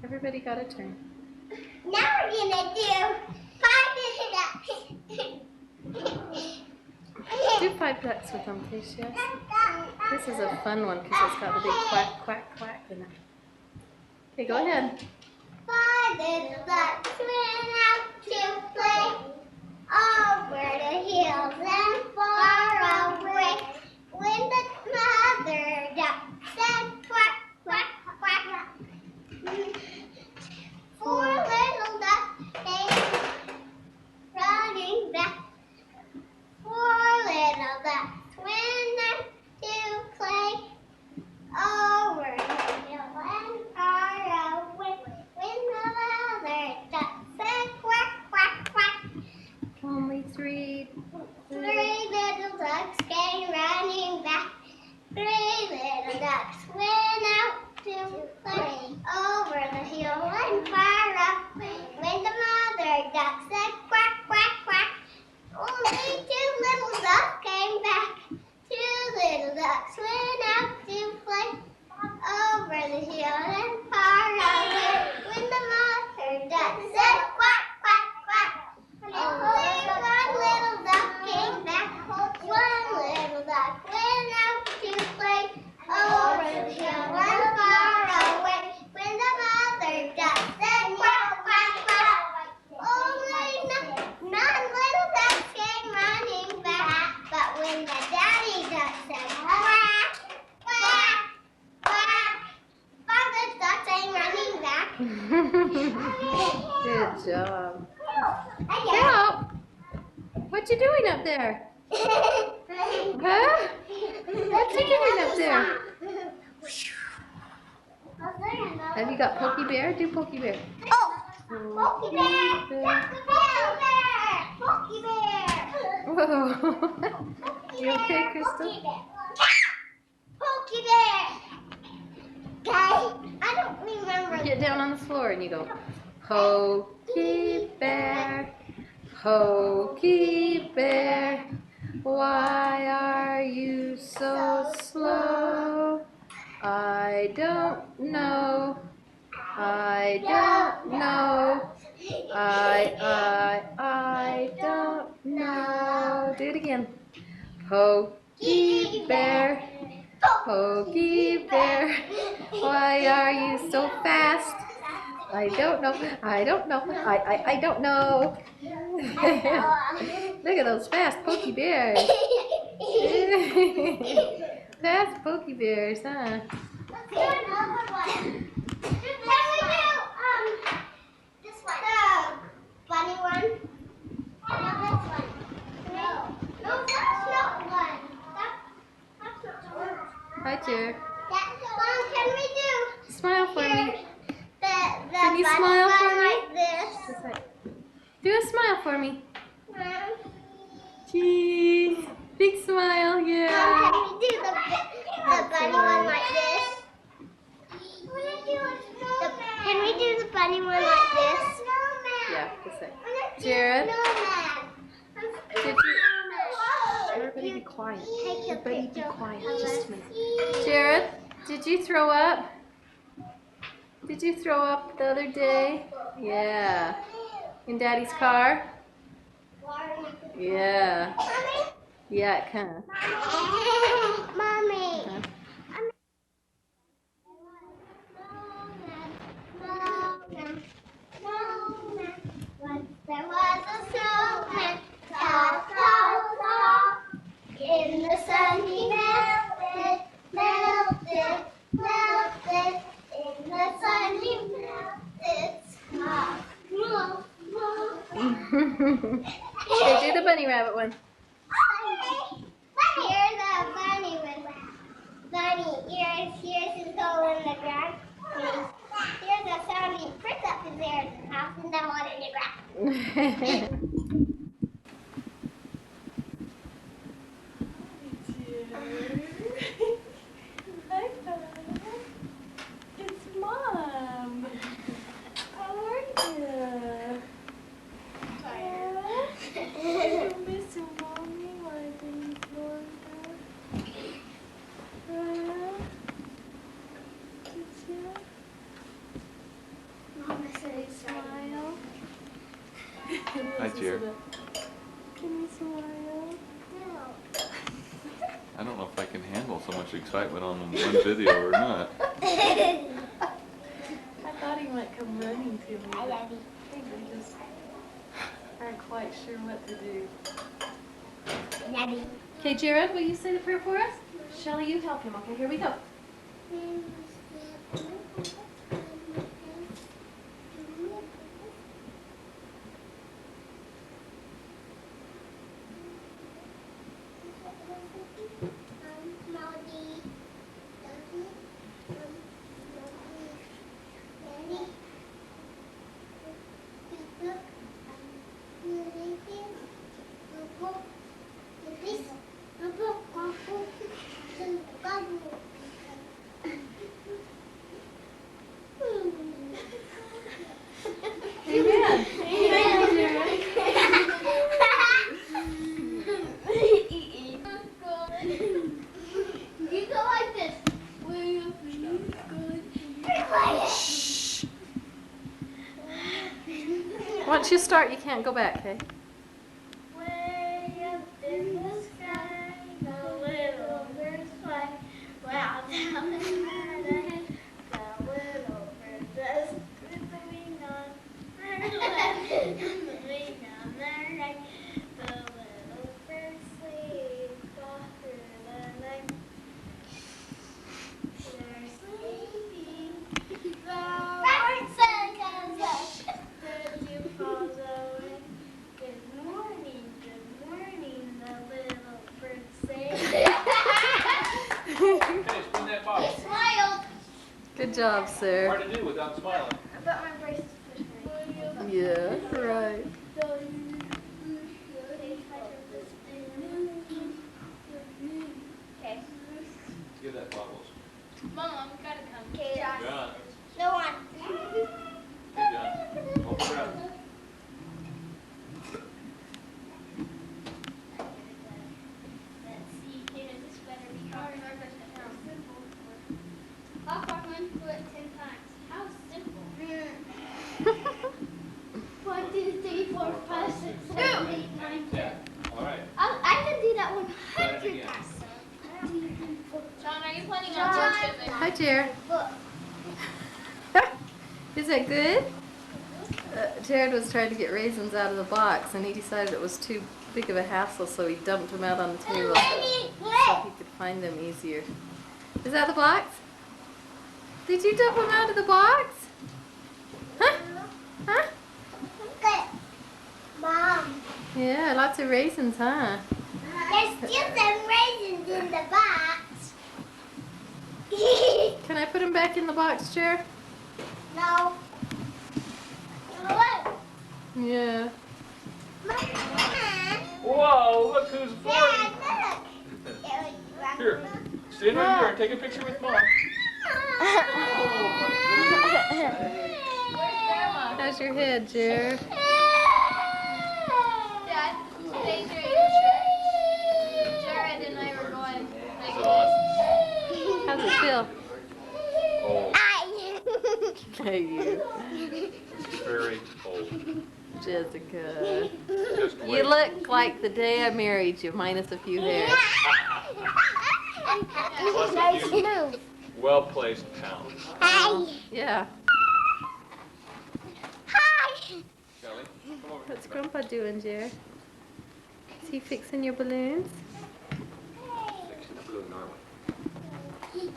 Everybody got a turn. Now we're gonna do 5 ducks. Do 5 ducks with them, please, yes. This is a fun one because it's got the big quack, quack, quack in it. Okay, go ahead. 5 little ducks went out to play over the hills and far away. When the mother duck said quack, quack, quack, 4 little ducks came running back. 4 little ducks went out to play over the hill and far away. When the mother duck said quack, quack, quack, Only 3. 3 little ducks came running back. 3 little ducks went out to play over the hill and far away. When the mother duck said quack, quack, quack, only 2 little ducks came back. 2 little ducks went out to play over the hill and far away. When the mother duck said quack, quack, quack, only 1 little duck came back. 1 little duck went out to play over the hill and far away. When the mother duck said quack, quack, quack, only 9 little ducks came running back. But when the daddy duck said quack, quack, quack, 5 little ducks came running back. Good job. Help! Help! What you doing up there? Huh? What you doing up there? Have you got Pokey Bear? Do Pokey Bear. Oh! Pokey Bear! That's the Pokey Bear! Whoa. You okay, Crystal? Pokey Bear! Guys, I don't remember. Get down on the floor and you go, Pokey Bear, Pokey Bear, why are you so slow? I don't know. I don't know. I don't know. Do it again. Pokey Bear, Pokey Bear, why are you so fast? I don't know. I don't know. I don't know. Look at those fast Pokey Bears. Fast Pokey Bears, huh? Let's do another one. Can we do this one? The bunny one? No, this one. No, that's not one. That's not one. Hi, Jared. Can we do? Smile for me. The Can you bunny smile one for me? like this. Do a smile for me. Cheese. Big smile, yeah. Can we do the bunny one like this? Can we do the bunny one like this? Yeah, this way. Jared, did you... Everybody be quiet. Everybody be quiet. Just a minute. Jared, did you throw up? Did you throw up the other day? Yeah. In Daddy's car? Yeah. Yeah, it kind of. Mommy. Once there was a snowman, tall, tall, tall. In the sun he melted, melted, melted. In the sun he melted. Small, small, small. Okay, do the bunny rabbit one. Here's a bunny with bunny ears. Here's his hole in the ground. Here's a sounding prick up his ears and house and down one in the ground. Hi, it's Mom. How are you? You miss Mommy while I've been in Florida? Did you? much excitement on one video or not. I thought he might come running to me. I think we just aren't quite sure what to do. Okay, Jared, will you say the prayer for us? Shelly, you help him. Okay, here we go. Amen. You go like this. Shh. Once you start, you can't go back, okay? Way up in the sky, the little birds fly. Wow, down in the night, the little bird does with the wing on her left and the wing on her right. The little birds sleep all through the night. They're sleeping. The bird sun comes up. The dew falls away. Good morning, the little birds say. Okay, spin that bottle. Smiled. Good job, sir. Hard to do without smiling. I bet my braces push me. Yeah, right. Okay. Give that bottle. Mom, we gotta come. Okay, John. John. No one. Hey, John. Hold it up. Let's see here. This better be hard. How simple. Hop on one foot 10 times. How simple. 1, 2, 3, 4, 5, 6, 7, 8, 9, 10. All right. I can do that 100 again. times. John, are you planning John. on worshiping? Hi, Jared. Look. Is that good? Jared was trying to get raisins out of the box, and he decided it was too big of a hassle, so he dumped them out on the table so he could find them easier. Is that the box? Did you dump them out of the box? Huh? Huh? Mom, Yeah, lots of raisins, huh? there's still some raisins in the box. Can I put them back in the box, Jared? No. Look. Yeah. Whoa, look who's Dad, born. look. Here, stand right here and take a picture with Mom. How's your head, Jared? Dad, today during the church, Jared and I were going. Is it on? How's it feel? Oh, Hey, you. it's very old. Jessica. Just You wait. look like the day I married you, minus a few hairs. Plus a few well-placed pounds. Yeah. Kelly, come over What's here. Grandpa doing, Jared? Is he fixing your balloons? Fixing the balloon, aren't we?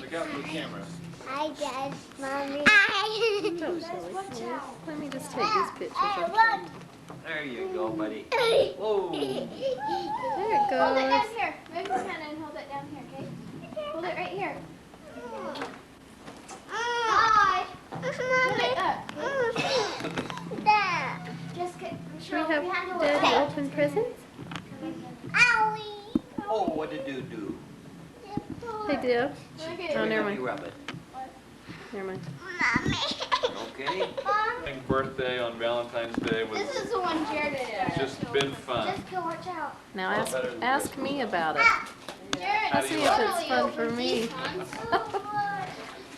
Look out for the camera. Hi, Dad, Mommy. Don't show it, please. Let me just take these pictures. I'm Hey, trying to- There you go, buddy. Whoa. There it Hold it down goes. here. Move your hand and hold it down here, okay? Hold it right here. Hi. Hold it up. Dad. Just Should we have handle Daddy open presents? Owie. Oh, what did you do? Hey, Deb. Look Oh, at never You mind. rub it. Never mind. Mommy. Okay. Happy birthday on Valentine's Day was This is the one Jared did. just been fun. Just go watch out. Now ask me about it. Jared, How do See you if like it's fun for me.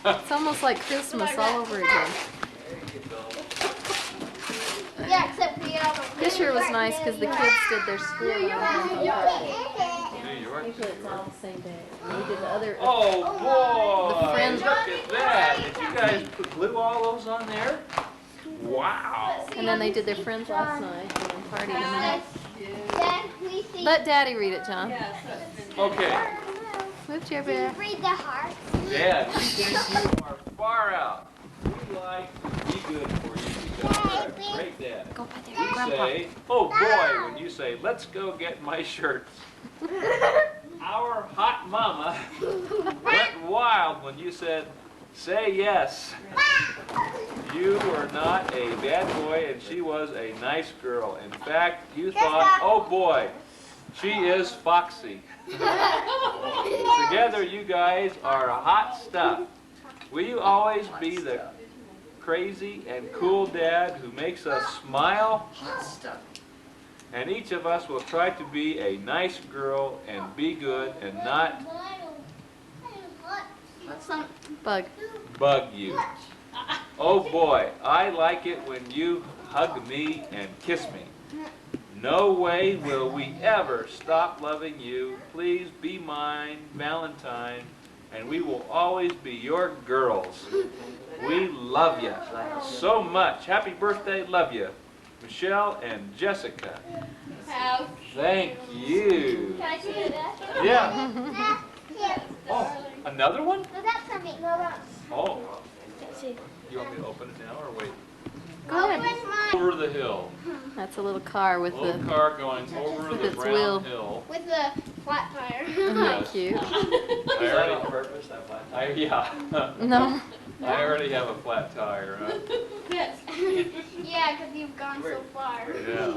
It's almost like Christmas all over again. Yeah, except we have a This year was nice because the kids did their school. same day. And we did the other. Oh boy! The friends- Look at that! Did you guys glue all those on there? Wow! And then they did their friends last night and then party tonight. Dad, we see. Let Daddy read it, John. Okay, Move Do you Jer-Bear. read the heart? Dad, we think you are far out. We like to be good for you. You guys are a great dad. Go put We there, Grandpa. say, oh boy, when you say, let's go get my shirts. Our hot mama went wild when you said, say yes. You were not a bad boy and she was a nice girl. In fact, you thought, oh boy, she is foxy. Together you guys are hot stuff. Will you always be the crazy and cool dad who makes us smile? And each of us will try to be a nice girl and be good and not Bug. bug you. Oh boy, I like it when you hug me and kiss me. No way will we ever stop loving you. Please be mine, Valentine, and we will always be your girls. We love you so much. Happy birthday, love you. Michelle and Jessica. How? Thank you. Can I see it? Yeah. Oh, another one? No, that's for me. Oh. You want me to open it now or wait? Go ahead. Over the hill. That's a little car with Little the. car going over the its brown wheel. hill. With the flat tire. Thank you. I already, purpose, that black? yeah. No. I already have a flat tire, huh? Yes. Yeah, because you've gone so far. Yeah.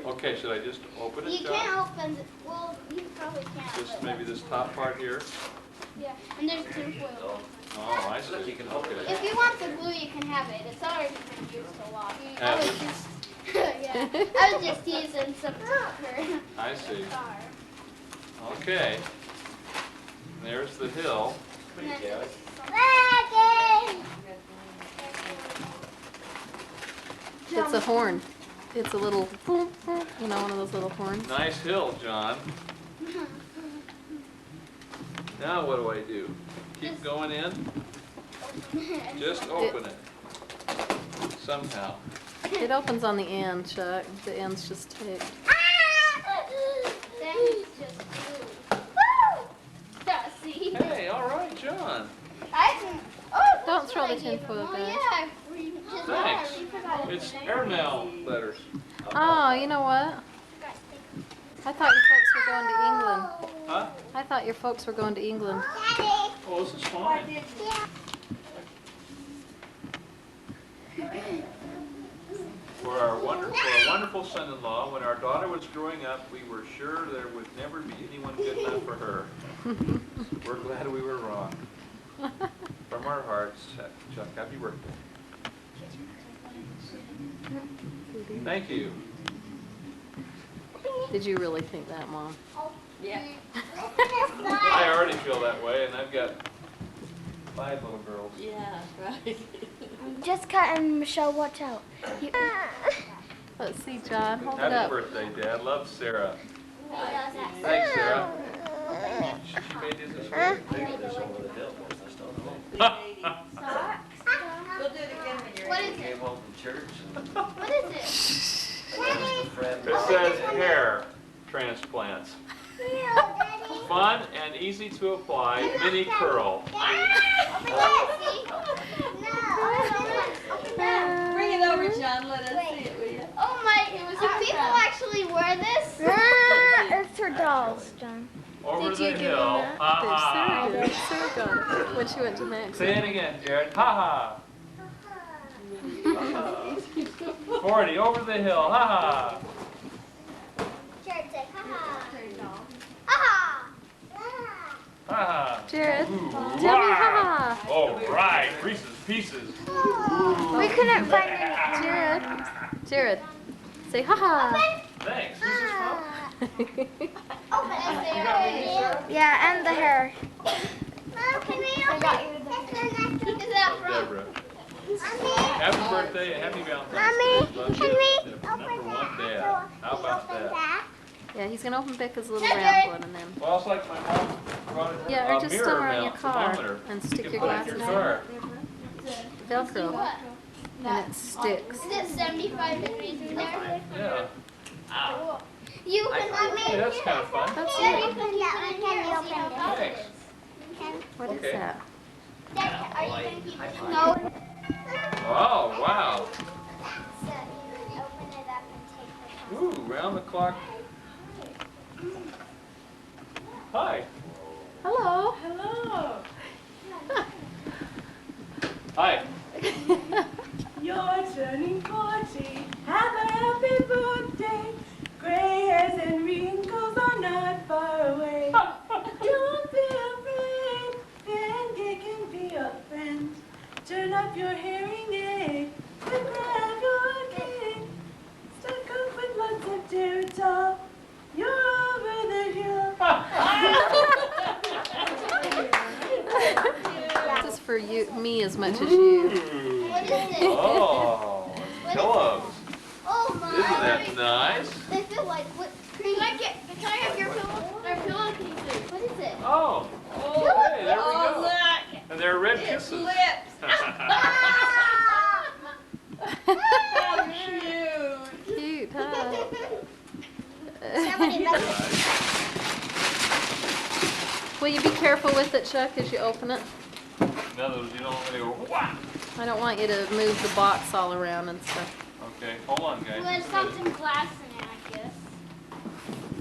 Okay, should I just open it, You John? can't open it. Well, you probably can't. Just but- maybe this top part here? Yeah, and there's tin foil. Oh, I see. You can open it. If you want the glue, you can have it. It's already been used a lot. I Have was it? just, yeah, I was just using some for I see. the car. Okay. There's the hill. Wagon! It's a horn. It's a little, you know, one of those little horns. Nice hill, John. Now what do I do? Keep going in? Just open it. Somehow. It opens on the end, Chuck. The end's just taped. Then it's just glue. Yeah, see? Hey, all right, John. I can. Oh, Don't that's throw what the I tin gave foil him. back. Oh, yeah. Just Thanks. we forgot It's it. airmail letters. Oh, you know what? I thought your folks were going to England. Huh? I thought your folks were going to England. Daddy! Oh, this is fine. For a wonderful son-in-law, when our daughter was growing up, we were sure there would never be anyone good enough for her. We're glad we were wrong. From our hearts, Chuck, happy birthday. Thank you. Did you really think that, Mom? Yeah. I already feel that way, and I've got 5 little girls. Yeah, right. Jessica and Michelle, watch out. Let's see, John. Hold it Happy up. birthday, Dad. Love Sarah. Thanks, Sarah. She made this this way. Maybe there's over the hill, I still don't know. What is it? Came home from church and What is it? there was the friend. It says hair transplants. Fun and easy to apply, mini curl. Bring it over, John. Let us see it, will you? Oh my, do people actually wear this? It's for dolls, John. Over Did the you give hill. him that? Ha There's ha. Sarah did. Sarah got it when she went to Max. Say it again, Jared. Ha ha. 40 over the hill. Ha ha. Jared said, ha-ha. Ha-ha. Ha ha. Jared, Ooh, tell me ha. All right, Reese's Pieces. We couldn't find any. Jared, Jared, say ha ha. Thanks. Who's this from? Yeah, and the hair. Mom, can we open Is that from? Deborah. Happy birthday and happy Valentine's Mommy, Day. Love can you. we The open number that? one dad. How about that? Yeah, he's gonna open Becca's little round one and then. Well, it's like my mom on it? Yeah, or just mirror somewhere in your mount car thermometer. and You stick can your put it in glasses car. Velcro, What? and it sticks. Is it 75 degrees in there? Yeah. Cool. You can Hey, that's kind of fun. That's Yeah, it. you can open it. Thanks. What is Okay. that? Dad, are you going to keep it? No. Oh, wow. So you open it up and take the Ooh, round the clock. Hi. Hello. Hello. Hi. You're turning 40. Have a happy birthday. Gray hairs and wrinkles are not far away. Don't be afraid. Pancake can be your friend. Turn up your hearing aid. And grab your cake. Stuck up with lots of Geritol. You're over the hill. This is for you, me as much as you. What is it? Oh, pillows. Oh my. Isn't that nice? They feel like whipped cream. Can I have your pillow? Or pillowcases? What is it? Oh, hey, there we Oh, go. look. And they're red It's kisses. lips. How cute. Cute, huh? Somebody Will you be careful with it, Chuck, as you open it? In other words, you don't want to go, wah! I don't want you to move the box all around and stuff. Okay, hold on, guys. There's something glass in it, I guess.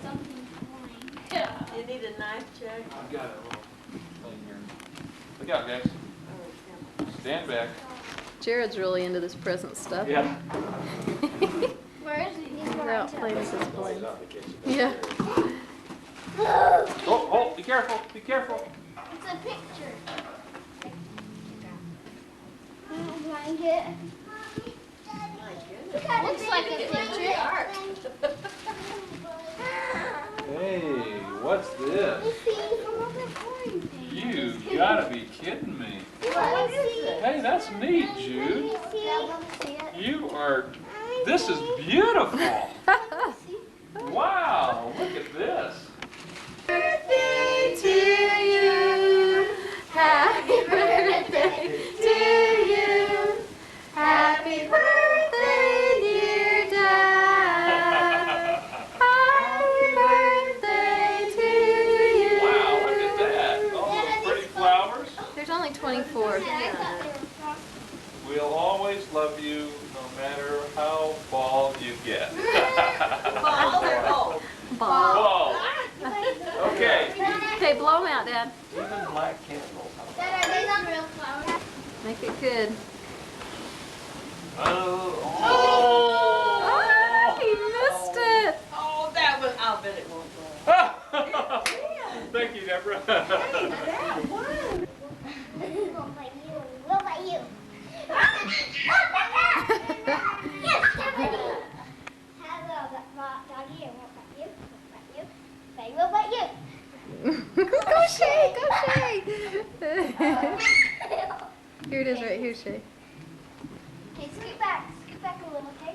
Something coin. Yeah. You need a knife, Chuck? I've got a little thing here. Look out, guys. Stand back. Jared's really into this present stuff. Yeah. Where is he? He's out playing with his balloons. Yeah. Oh, be careful, be careful. It's a picture. blanket. Looks like a picture. Hey, what's this? You gotta be kidding me. Hey, that's neat, Jude. You are, this is beautiful. Wow, look at this. Birthday to you. Happy birthday to you. Happy birthday, dear Dad. Happy birthday to you. Wow, look at that. All those pretty flowers. There's only 24. We'll always love you no matter how bald you get. Balls or old? Ball. Bald. Okay. Okay, blow them out, Dad. Even black candles. Dad, are these real flowers? Make it good. Oh. Oh, he missed it. Oh, that one, I'll bet it won't go. Thank you, Deborah. That one. We'll bite you and we'll bite you. Yes, somebody. Hello, doggy, and we'll bite you. We'll bite you. They will bite you. Go Shay, go Shay. Here it is right here, Shay. Okay, scoot back a little, okay?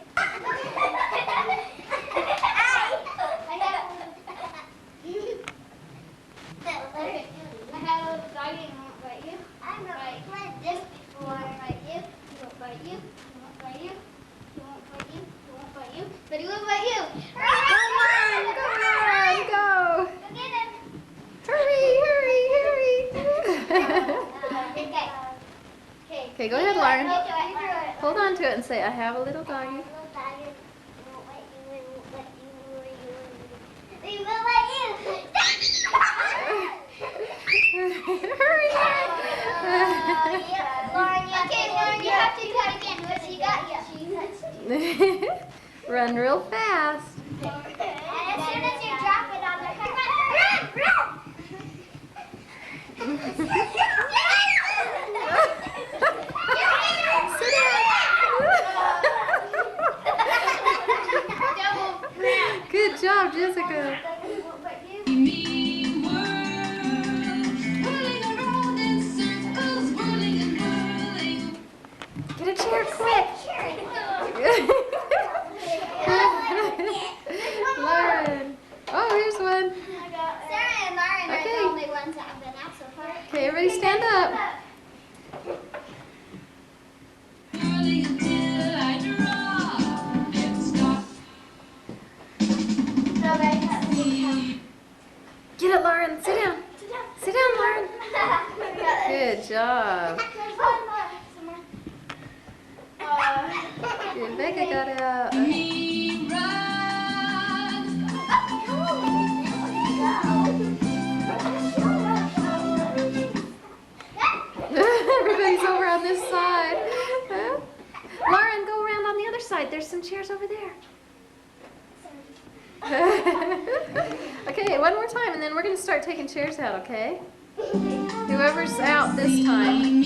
Okay. I have a little doggy and won't bite you. I'm Right. not This won't bite you. He won't bite you. He won't bite you. He won't bite you. He won't bite you. But he will bite you. Come on, go. Go get him. Hurry, hurry, hurry. Okay. Okay. Okay, go ahead, Lauren. You do it, Lauren. Hold on to it and say, I have a little doggy. Little doggy. We won't bite you, we won't bite you, we will bite you. Hurry. Lauren, you have to cut again. What she got you? Run real fast. And as soon as you drop it on the car, run! Sit down. Good job, Jessica. Get a chair quick. Okay, everybody stand up. Get up, Lauren. Sit down. Sit down, Lauren. Good job. Good. Becca got out. Everybody's over on this side. Lauren, go around on the other side. There's some chairs over there. Okay, one more time, and then we're going to start taking chairs out, okay? Whoever's out this time.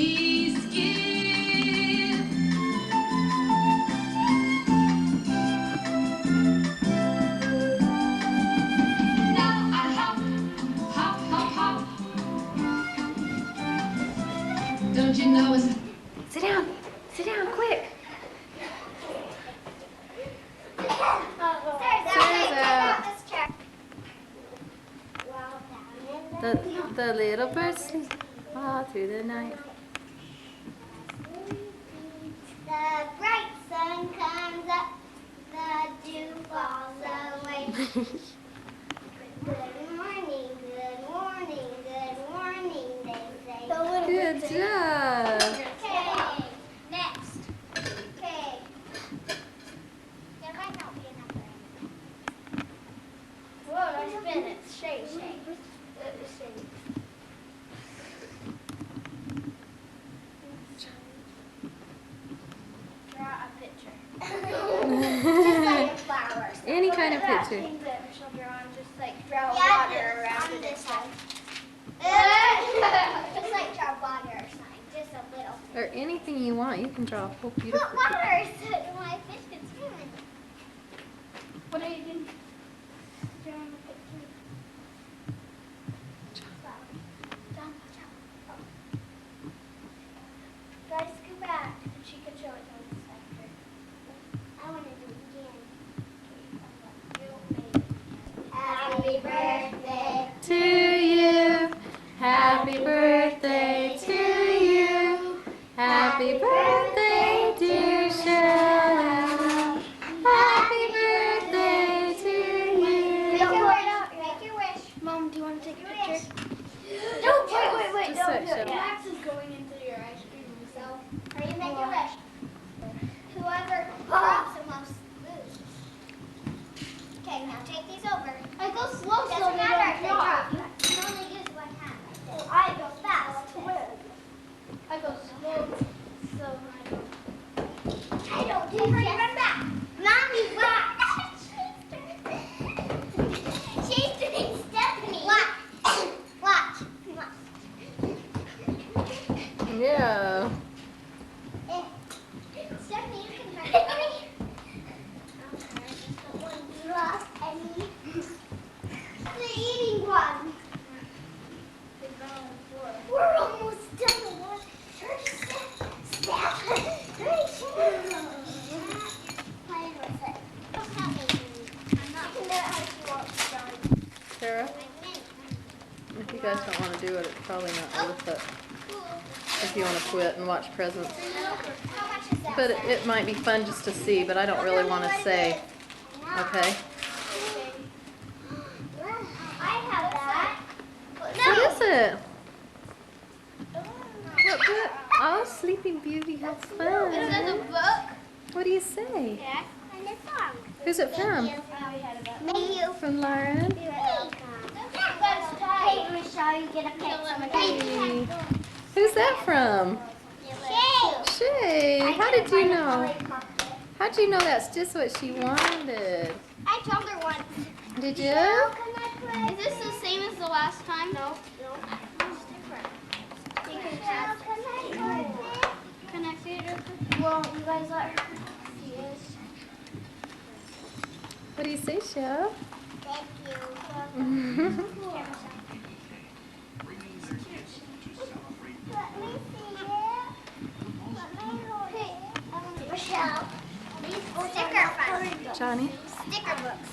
Don't you know it's... Sit down. Sit down, quick. The little birds sleep all through the night. The bright sun comes up, the dew falls away. Good morning, good morning, good morning, they say. Good job. Okay, next. Okay. There might not be enough room. Whoa, I spin it. Shake, shake. Draw a picture. Just like flowers. Any kind of picture. She'll draw and just like draw water around it. Just like draw water or something. Just a little. Or anything you want. You can draw a whole Put beautiful picture. water so my fish can swim in it. What are you doing? Drawing a picture. Guys, go back and she can show it on the sector. I want to do it again. Happy birthday To you. Happy birthday to you. Happy birthday, dear Cheryl. Happy birthday to you. Make your wish. Mom, do you want to take a picture? No, wait. Just so it shows. Max is going into your ice cream himself. Are you make your wish? Whoever drops the most loses. Okay, now take these over. I go slow, so Doesn't they matter if don't they drop. drop. You can only use one hand. I go fast. I go slow, so I don't do run back. Mommy, watch. She's doing Stephanie. Watch. Yeah. Stephanie, you can hurt me. One drop and the eating one. We're almost done. Sarah, if you guys don't want to do it, it's probably not worth it. If you want to quit and watch presents. But it might be fun just to see, but I don't really want to say. Okay? I have that. What is it? What? Oh, Sleeping Beauty, how fun. Is that a book? What do you say? Yeah. And it's song. Who's it from? Thank you. From Lauren. You're welcome. Hey, Michelle, you get a picture. Hey. Who's that from? Shay. Shay, how did you know? How did you know that's just what she wanted? I told her once. Did you? Can I play? Is this the same as the last time? No. It's different. Can I play? Can I see it? Well, you guys let her see it. What do you say, Shell? Thank you. Let me see it. Let me hold it. Michelle, these sticker books. Johnny? Sticker books.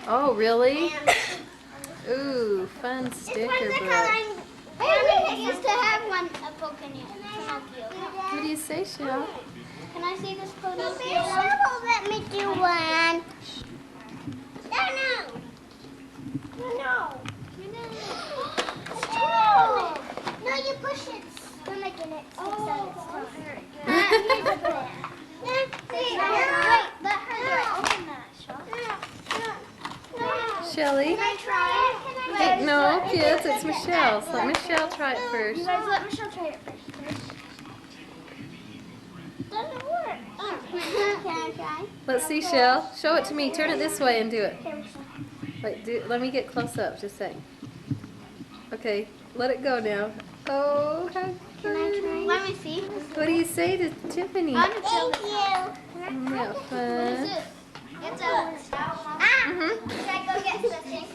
Oh, really? And Ooh, fun this sticker one's a book. coloring I used to have one at Pinocchio. What do you say, Shell? Can I see this Pinocchio? Michelle won't let me do one. No. No, you push it. I'm making it. Oh, Wait, let her open that, Shelly? Can I try it? Hey, no, kids, it's Michelle's. Let Michelle try it You first. guys let Michelle try it first. Doesn't work. Can I try? Let's see, Shell. Show it to me. Turn it this way and do it. Wait, let me get close up. Just a second. Okay, let it go now. Oh, how pretty. Let me see. What do you say to Tiffany? Thank you. Isn't that What is fun? this? It's a... Should I go get something?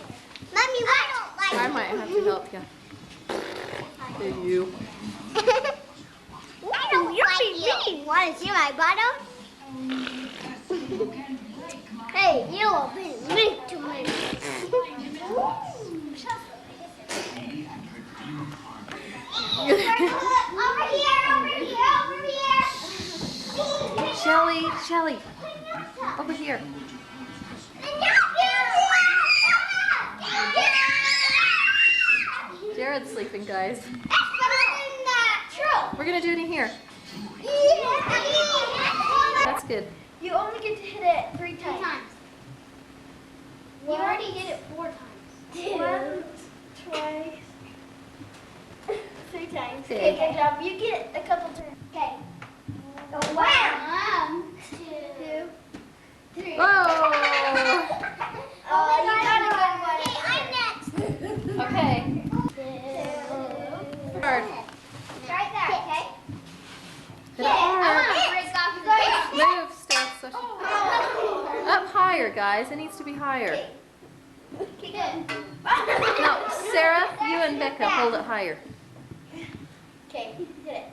Mommy, I don't like I might have to help you. Hey, you. I don't like you. Want to see my bottom? Hey, you open me to me. Over here. Shelly, over here. Jared's sleeping, guys. We're gonna do it in here. That's good. You only get to hit it 3 times. You already hit it 4 times. 1, twice, 3 times. Okay, good job. You get a couple turns. Okay. Go 1, 2, 3. Whoa! Oh, you got a good one. Hey, I'm next. Okay. Hard. Right there, okay? Hit it hard. Break off the Move, Steph. So up higher, guys. It needs to be higher. Okay, good. No, Sarah, you and Becca hold it higher. Okay, hit it.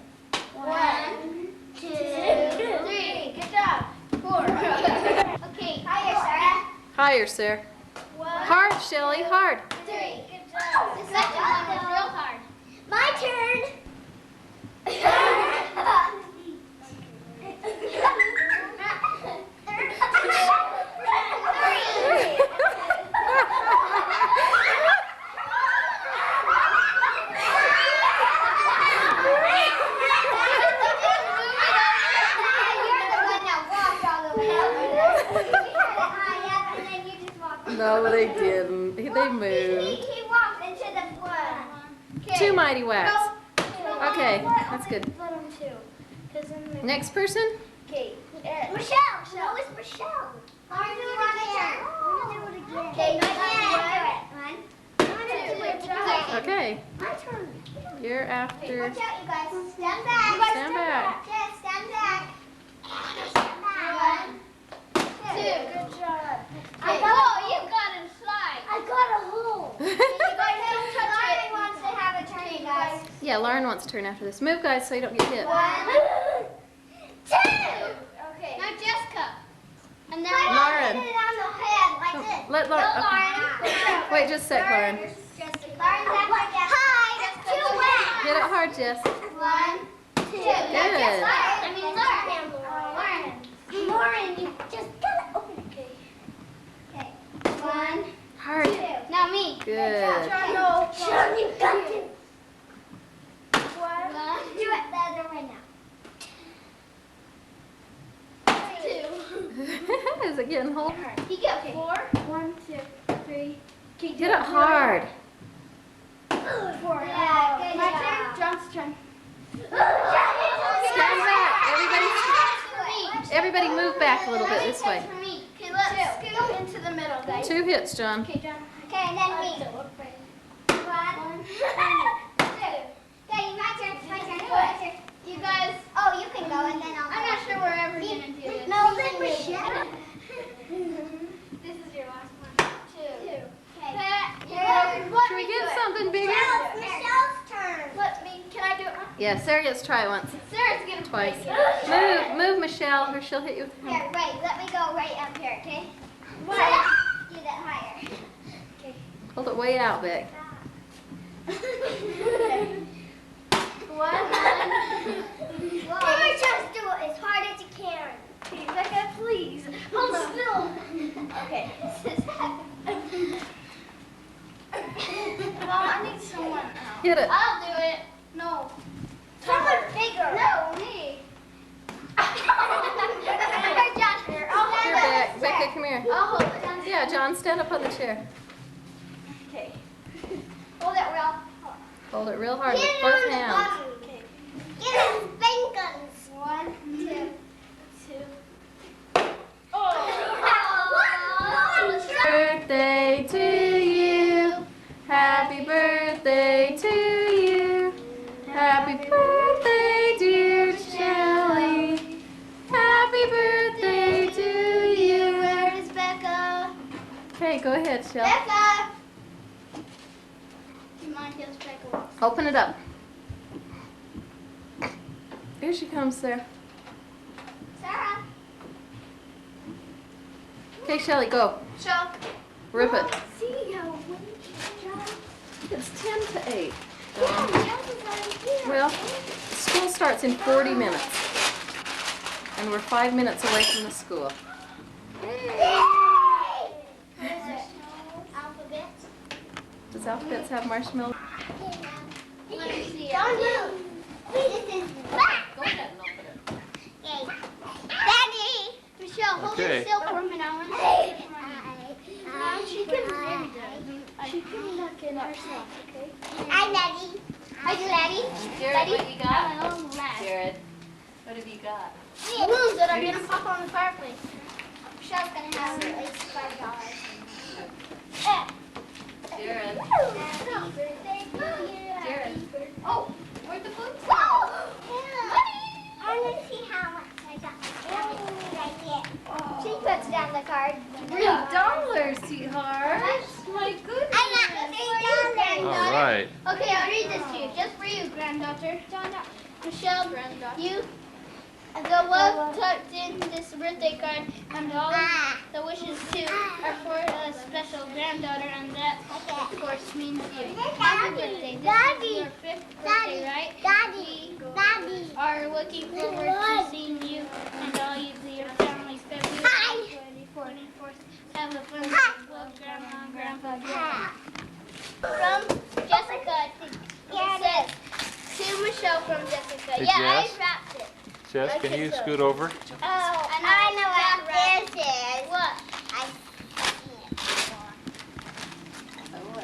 1, 2, 3. Good job. 4. Okay, higher, Sarah. Higher, Sarah. 1, Hard, Shelly, hard. 3. Good job. The second one was real hard. My turn. No, they didn't. They moved. He walked into the floor. Two mighty whacks. Okay, that's good. Let him too. 'Cause then Next person? okay. Michelle. No, it's Michelle. I'm doing it again. Okay, One. 2. Good job. Okay, My turn. you're after. Watch out, you guys. Stand back. Stand back. Yes, stand back. Stand back. 1, 2. Good job. I Okay. got Oh, you got inside. I got a hole. You guys don't touch it. wants to have a turn, guys. Yeah, Lauren wants to turn after this. Move, guys, so you don't get hit. 1, 2. Okay. Now Jessica. And then Lauren. Put it on the head like this. Let Lauren. Go, Okay. Wait just a sec, Lauren. Lauren's Hi, it's too wet. Hit it hard, Jess. 1, 2. Good. I mean, Lauren. Lauren, you just gotta open it. Okay. 1, Hard. 2. now me. Good. No. Sean, you got to. 1, Do it the other way now. 2. Is it getting hold? You get 4. 1, 2, 3. Okay, Hit it hard. 4. Yeah, good My job. turn. John's turn. Stand back. Everybody move back a little bit this way. For me. Okay, let's scoot into the middle, guys. 2 hits, John. Okay, John. Okay, and then me. 1, 2. Okay, my turn. My turn. You guys, Oh, you can go and then I'll. I'm not sure we're ever going to do this. No, then Michelle. This is your last one. 2. Okay. Should we get something bigger? Michelle's turn. Can I do it? Yeah, Sarah gets to try it once. Sarah's going to Twice. play it. Move, Michelle, or she'll hit you with the Here, hammer. wait, let me go right up here, okay? Right. Do that higher. Hold it way out, Vic. Hit it. I'll do it. No. Someone bigger. No, me. Here, Becca, come here. I'll hold it. Yeah, John, stand up on the chair. Okay. Hold it real. Hold it real hard with both hands. Okay. Get his fingers. 1, 2, 2. Birthday to you. Happy birthday to you. Happy birthday, dear Shelley. Happy birthday to you. Where is Becca? Okay, go ahead, Shelley. Becca! Do you mind if Becca walks? Open it up. Here she comes, Sarah. Sarah. Okay, Shelley, go. Show. Rip it. See how windy It's 10 to 8. it's Well, school starts in 40 minutes. And we're 5 minutes away from the school. Alphabet. Does Alphabets have marshmallows? Let me see. Don't move. This is back. Go ahead and open it. Okay. Daddy. Michelle, hold Okay. it still for a minute. I want to see. She can maybe do it. She can look in herself, okay? Hi, Daddy. Hi, Daddy. Jared, what you got? My own lad. Jared, what have you got? Balloons that are going to pop on the fireplace. Michelle's going to have at least $5. Jared. Jared. Oh, where'd the balloons go? I want to see how much I got. She puts down the card. $3, sweetheart. My goodness. I got $3. All right. Okay, I'll read this to you. Just for you, granddaughter. Michelle, you, the love tucked in this birthday card, and all the wishes too are for a special granddaughter, and that, of course, means you. Happy birthday. This is your 5th birthday, right? Daddy. Daddy. Are looking forward to seeing you and all your family February 24th and 4th. Have a fun day. Love, Grandma and Grandpa. From Jessica, I think it says. To Michelle from Jessica. Hey, Yeah, I Jess? wrapped it. Jess, can you scoot over? Oh, And I know what wrapped this is. What? I see it before.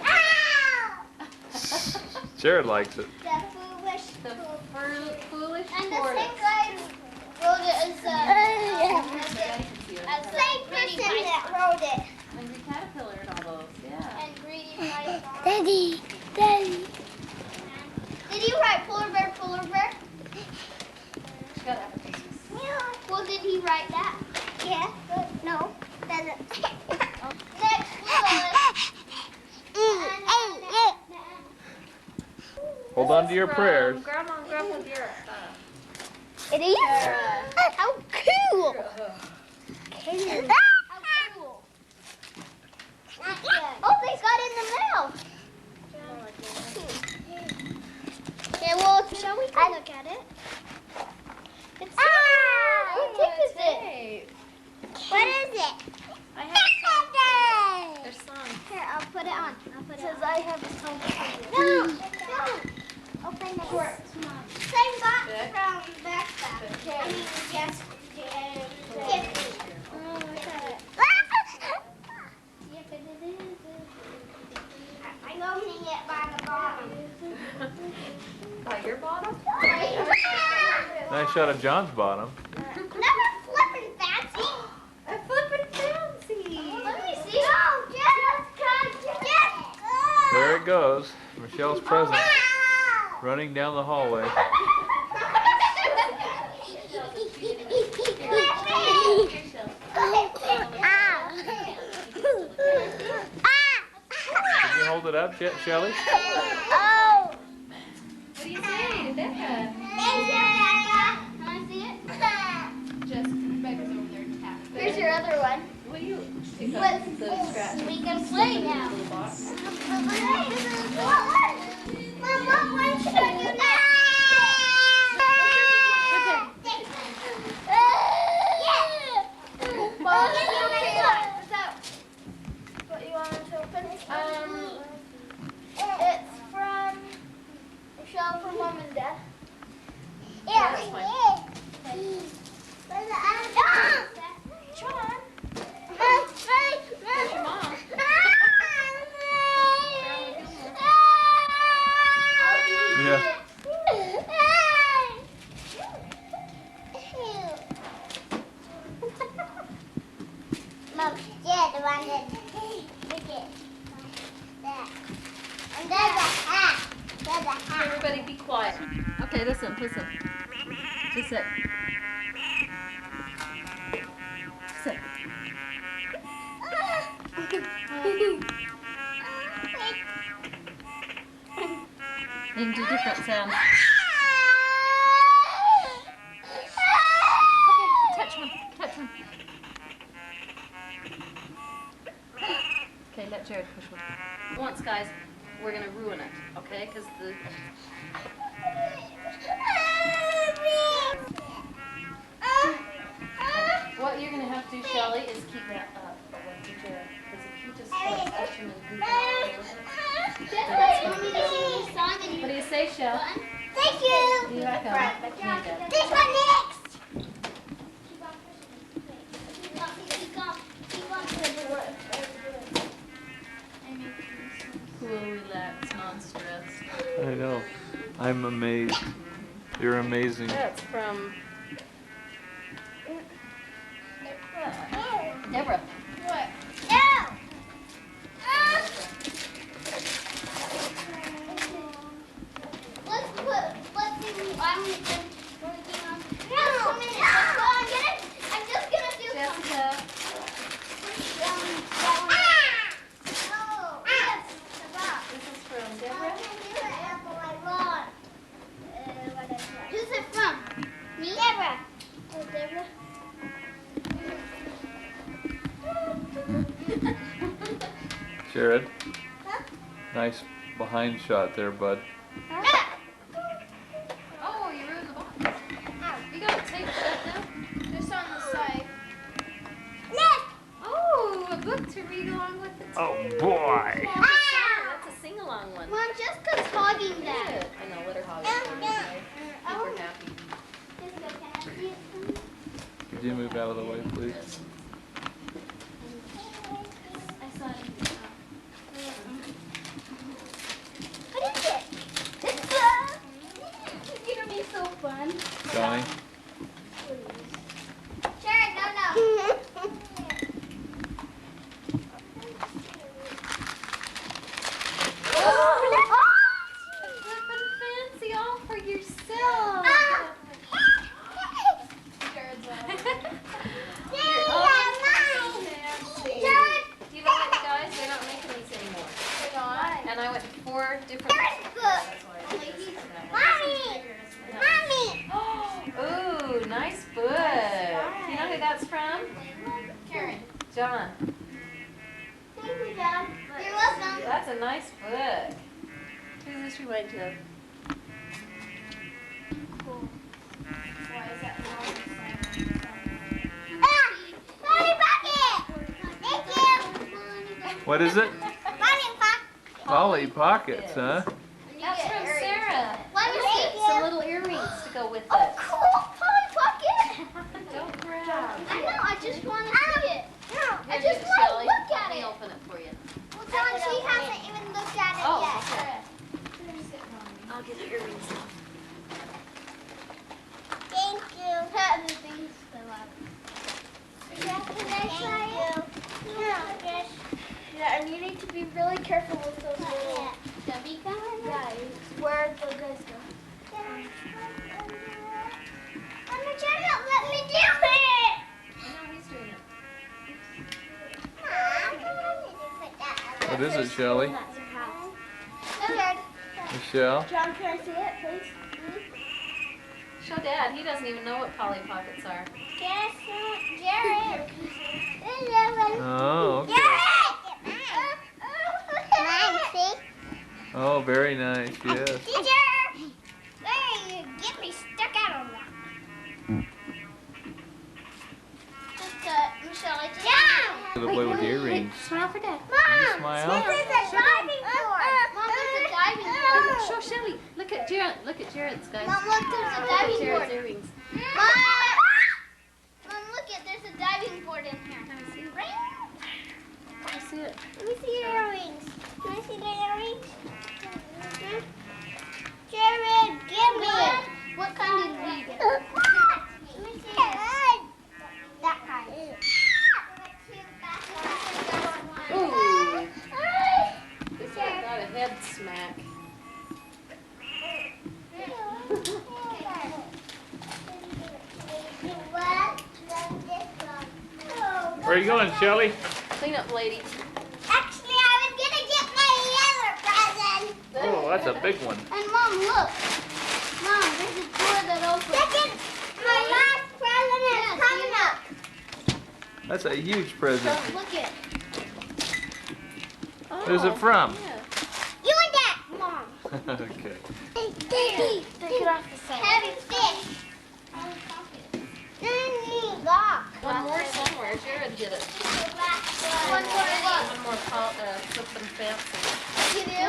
Ow! Jared likes it. The foolish. The foolish And the tortoise. same guy wrote it as As a Same greedy person that python. wrote it. Hungry caterpillar and all those, yeah. And greedy python. Daddy. Daddy. Did he write polar bear, polar bear? She got that for Christmas. Well, did he write that? Yeah. No. Doesn't. Next was. Hold on to your prayers. Grandma and Grandpa Garrett. It is? How cool. How cool. Oh, they got in the mail. Okay, well, shall we go look at it? It's what tape is it? What is it? I have There's songs. Here, I'll put it on. It says I have a song for you. No. No. Open it. Same box from Backpack. I mean, yes. Oh, look at it. Yep, it is. I'm opening it by the bottom. By your bottom? Nice shot of John's bottom. Never flipping fancy. A flippin' fancy. Let me see. No, just There it goes. Michelle's present. Running down the hallway. Can you hold it up, Shelley? Oh. What do you say, Becca? Thank you, Becca. Can I see it? Just Becca's over there tapping. Here's your other one. Will you pick What? up the scratch? We can play now. Little box? Mom, what should I do now? What you want to open? It's from it, Dad? Yeah. That's fine. John. There's your mom. Yeah. Mom, yeah, the one that look at that. And there's a hat. There's a hat. Everybody be quiet. Okay, listen. Just sit. Sit. You can do different sounds. Touch one. Okay, let Jared push one. Once, guys, we're gonna ruin it, okay? Because the what you're gonna have to do, Shelly, is keep that up away from Jared. Because if you just like push him and goofy all over it. What do you say, Shell? Thank you. You're welcome. Piñata. This one next. Cool, relaxed, non-stressed. I know. I'm amazed. You're amazing. That's from Deborah. What? Jessica. This is from Deborah. Who's it from? Me? Deborah. Oh, Deborah. Jared, Huh? nice behind shot there, bud. Oh, you ruined the box. You got the tape shut down? Just on the side. Oh, a book to read along with the tape. Oh boy! That's a sing-along one. Mom, Jessica's hogging that. Good. I know, let her hog it for me today. Keep her happy. Could you move out of the way, please? I saw it. What is it? It's gonna be so fun. Johnny? Jared, no. Flippin' fancy all for yourself. Jared's You know what, you guys? They're not making these anymore. And I went to 4 different. That's why I did this for that one. Ooh, nice book. You know who that's from? Karen. John. Thank you, Dad. You're welcome. That's a nice book. Who does this remind you of? Why is that wrong? Polly Pocket. Thank you. What is it? Polly Pocket. Polly Pockets, huh? That's from Sarah. What is it? Some little earrings to go with Oh, it. cool. Polly Pocket. Don't grab. I know, I just want to see it. No. I just want to Shelly. look Let at me it. open it for you. Well, John, she hasn't even looked at it Oh, yet. okay. I'll get the earrings off. Thank you. The things fell out. Thank you. Yes. Yeah, and you need to be really careful with those little Debbie gun? guys. Where the guys go. Mama, try not let me do it. I know he's doing it. Mom, I need to put that What is it, Shelly? Jared. Michelle? John, can I see it, please? Show Dad. He doesn't even know what Polly Pockets are. Guess what? Jared. Oh, okay. Mine, see? Oh, very nice, yes. Teacher! Where you get me stuck out on that? Michelle, I just... To the boy with the earrings. Smile for Dad. Can you Mom! smile? This is a diving board! Mom, there's a diving board. Show Shelly. Look at Jared. Look at Jared's, guys. Mom, look, there's a Look at diving Jared's board. earrings. Mom, look at, there's a diving board in here. Let me see it. Let me see it. Let me see your earrings. Can I see the earrings? Jared, give me it. What kind did we get? Let me see it. That kind. Ooh. This one got a head smack. Where are you going, Shelly? Clean up, lady. Actually, I was gonna get my other present. Oh, that's a big one. And Mom, look. Mom, there's a door that opens. Second, my last present is coming up. That's a huge present. Look at. Who's it from? Yeah. You and that, Mom. Okay. Take it off the side. Heavy fish. Lock. One more somewhere. Jared did it. One more look. One more something fancy. You do?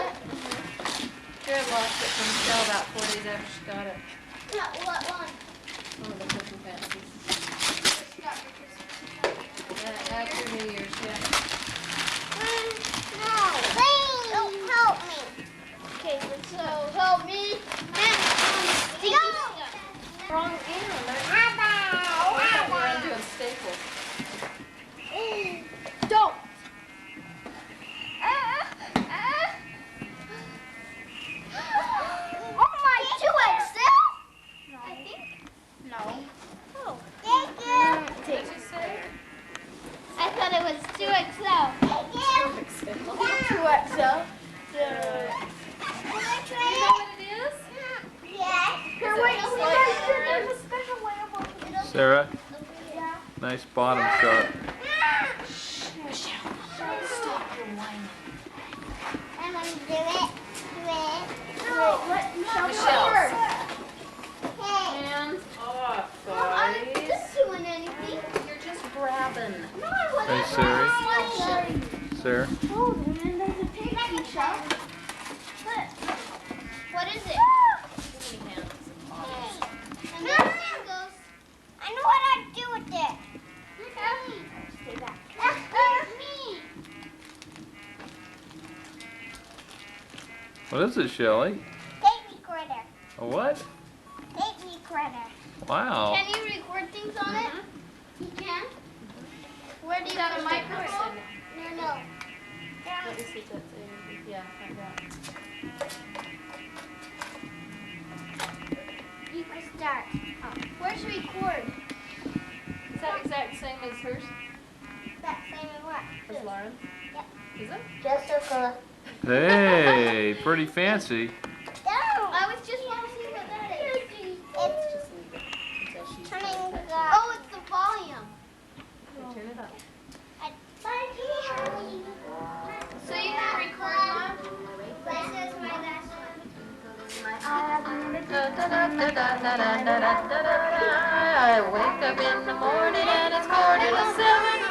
Jared lost it from Michelle about 4 days after she got it. What one? One of the cooking fancies. After New Year's, yeah. No. Please. Don't help me. Okay, so help me. Sticky stuff. Wrong again. We're undoing staples. Don't. Oh my, 2XL? I think. No. Oh. Thank you. Did you say? I thought it was 2XL. Thank you. 2XL. Can I You try know it? what it is? Yes. Here, wait, Is it there's a special way of opening it. Sarah, nice bottom shot. Stop your whining. I'm gonna do it. No, let Michelle Michelle. go first. Hey. Hands off, I'm guys. just doing anything. You're just grabbing. No, I wasn't. Hey, Siri. Sorry. Sarah, Oh, and then there's a tape, Michelle. Look. What is it? And then it goes. I know what I'd do with it. Stay back. That's me. what is it, Shelly? Take me, critter. A what? Take me, critter. Wow. Can you record things on it? You can? Where do you Got a put it? microphone? No. Let me see if that's it. Yeah, find out. You can start. Where's record? Is that exact same as hers? That same as what? As Lauren? Yep. Is it? Jessica. Hey, pretty fancy. No. I was just want to see what that is. It's Just leave it until she's turning done. the. Oh, it's the volume. Turn it up. So you can record one? This is my last one. I wake up in the morning and it's 6:45.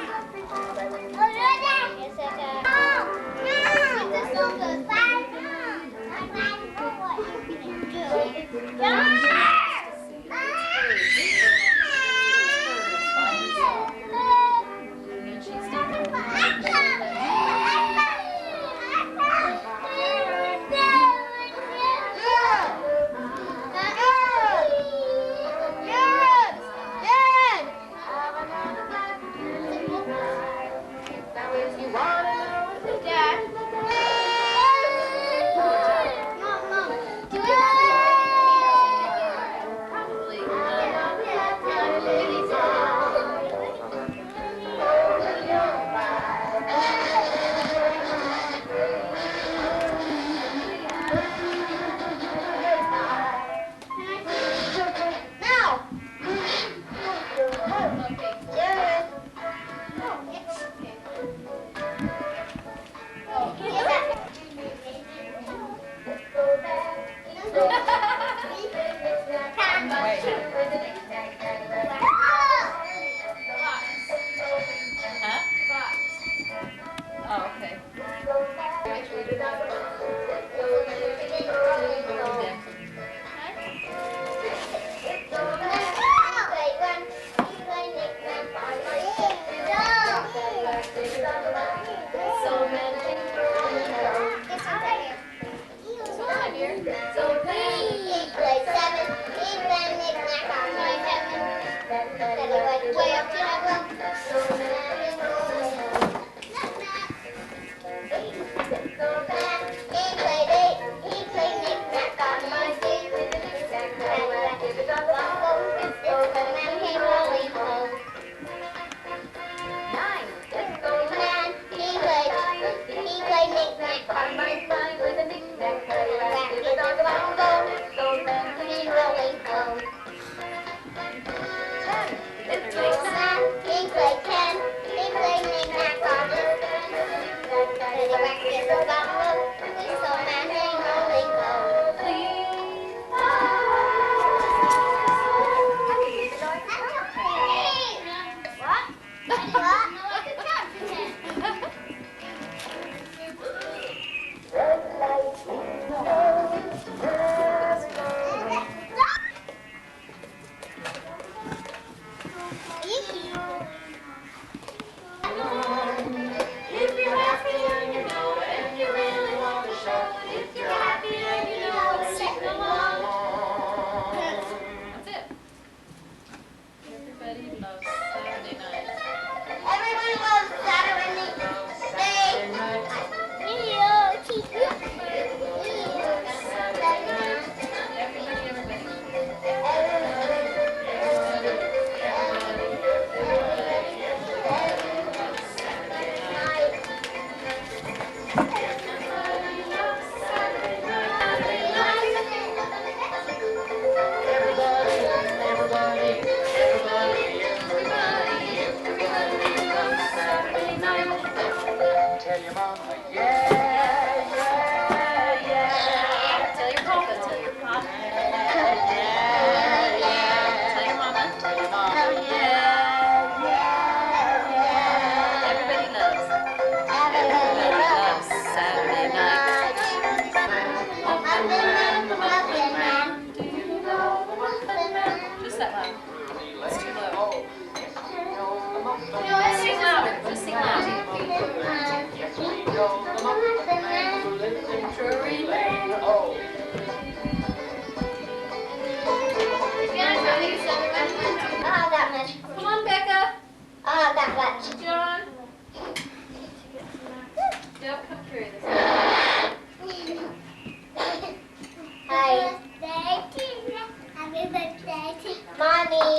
birthday to you. Happy birthday to Mommy.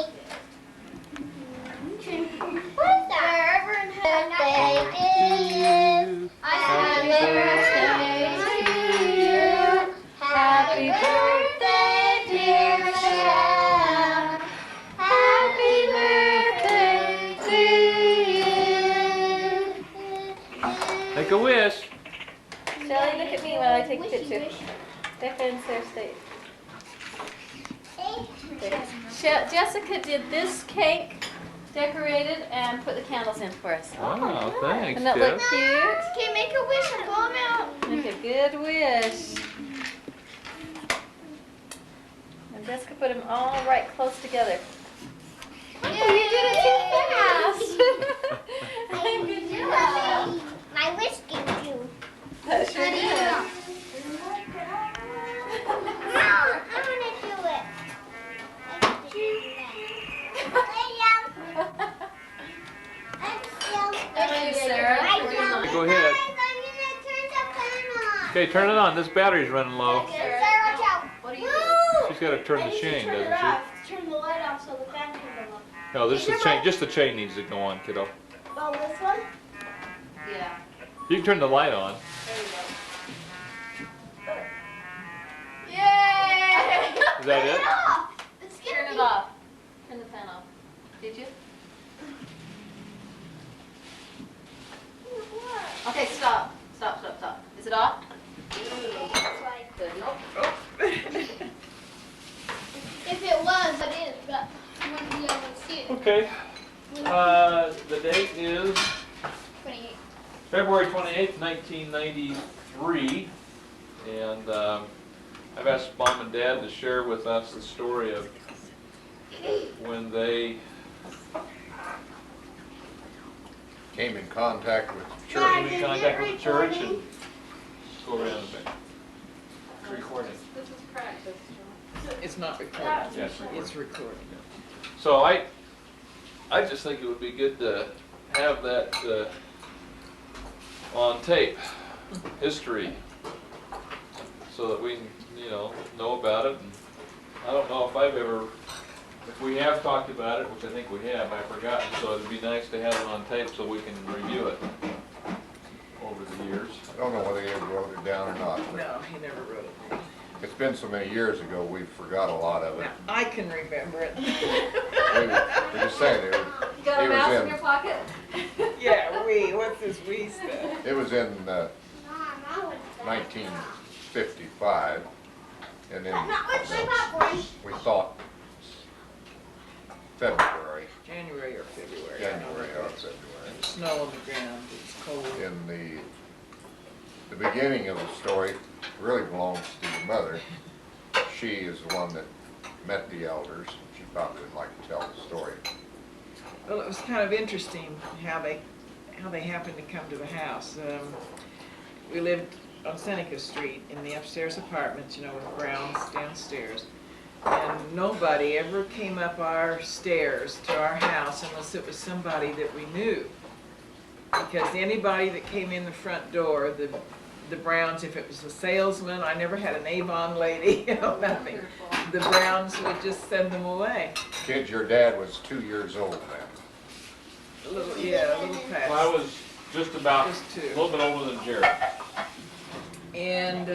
What's that? Wherever in heaven. Birthday to you. Happy birthday to you. Happy birthday, dear Michelle. Happy birthday to you. Make a wish. Shelly, look at me while I take a picture. Becca and Sarah stay. Jessica did this cake, decorated, and put the candles in for us. Wow, thanks, Doesn't that look Jess. cute? Okay, make a wish and blow them out. Make a good wish. And Jessica put them all right close together. Oh, you did it too fast. Good job. My wish came true. That sure did. I want to do it. Thank you, Sarah. Go ahead. Okay, turn it on. This battery's running low. What do you do? She's got to turn the chain, doesn't she? Turn the light off so the fan can go on. No, this is the chain. Just the chain needs to go on, kiddo. Oh, this one? Yeah. You can turn the light on. There you go. Yay! Is that it? It's Turn it off. Turn the fan off. Did you? Okay, stop. Stop, stop, stop. Is it off? Good. If it was, it is, but I want to be able to see it. Okay. The date is 28. February 28th, 1993. And I've asked Mom and Dad to share with us the story of when they came in contact with the came church. in contact with the church and go around the thing. It's recording. This is practice. It's not recording. Yes, recording. It's recording. So I just think it would be good to have that on tape, history, so that we can, know about it. And I don't know if if we have talked about it, which I think we have, I've forgotten, so it'd be nice to have it on tape so we can review it over the years. I don't know whether he ever wrote it down or not, but No, he never wrote it. it's been so many years ago, we forgot a lot of it. Now, I can remember it. We just saying, You got a It was mouse in in- your pocket? Yeah, what's this we stuff? it was in 1955, and then we thought February, January or February. January or February. And snow on the ground, it's cold. In the beginning of the story really belongs to your mother. She is the one that met the elders. She probably would like to tell the story. Well, it was kind of interesting how they happened to come to the house. We lived on Seneca Street in the upstairs apartments, with Browns downstairs. And nobody ever came up our stairs to our house unless it was somebody that we knew. Because anybody that came in the front door, the Browns, if it was a salesman, I never had an Avon lady, nothing. The Browns would just send them away. Kids, your dad was 2 years old then. A little past. Well, I was just about Just two. a little bit older than Jared. And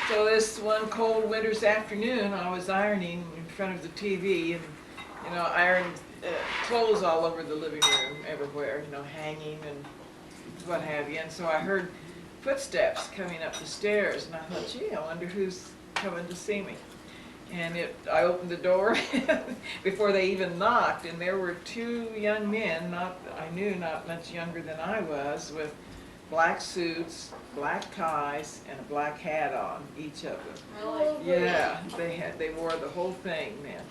so this one cold winter's afternoon, I was ironing in front of the TV and, ironed clothes all over the living room, everywhere, hanging and what have you. And so I heard footsteps coming up the stairs, and I thought, gee, I wonder who's coming to see me. And I opened the door before they even knocked, and there were two young men, not much younger than I was, with black suits, black ties, and a black hat on, each of them. Really? Yeah, they wore the whole thing, man.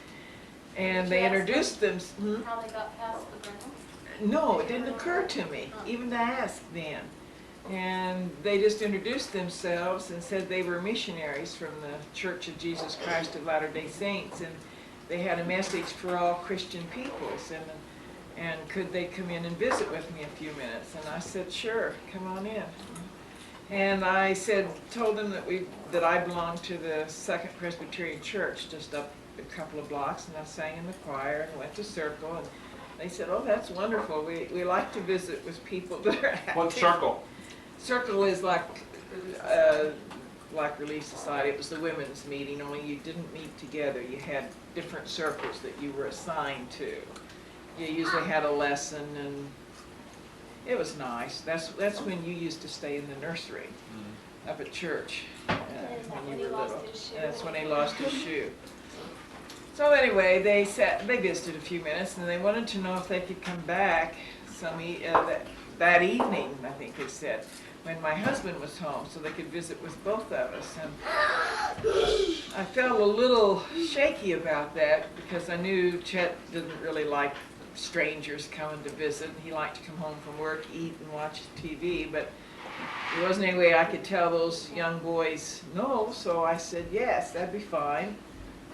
And they introduced them. How they got past the ground? No, it didn't occur to me, even to ask then. And they just introduced themselves and said they were missionaries from the Church of Jesus Christ of Latter-day Saints, and they had a message for all Christian peoples, and could they come in and visit with me a few minutes? And I said, sure, come on in. And I told them that I belonged to the Second Presbyterian Church just up a couple of blocks, and I sang in the choir and went to Circle, and they said, oh, that's wonderful. We like to visit with people that are active. What circle? Circle is like Relief Society. It was the women's meeting, only you didn't meet together. You had different circles that you were assigned to. You usually had a lesson, and it was nice. That's when you used to stay in the nursery up at church when you were little. That's when he lost his shoe. So anyway, they visited a few minutes, and they wanted to know if they could come back that evening, I think they said, when my husband was home, so they could visit with both of us. And I felt a little shaky about that because I knew Chet didn't really like strangers coming to visit. He liked to come home from work, eat, and watch TV, but there wasn't any way I could tell those young boys no, so I said yes, that'd be fine.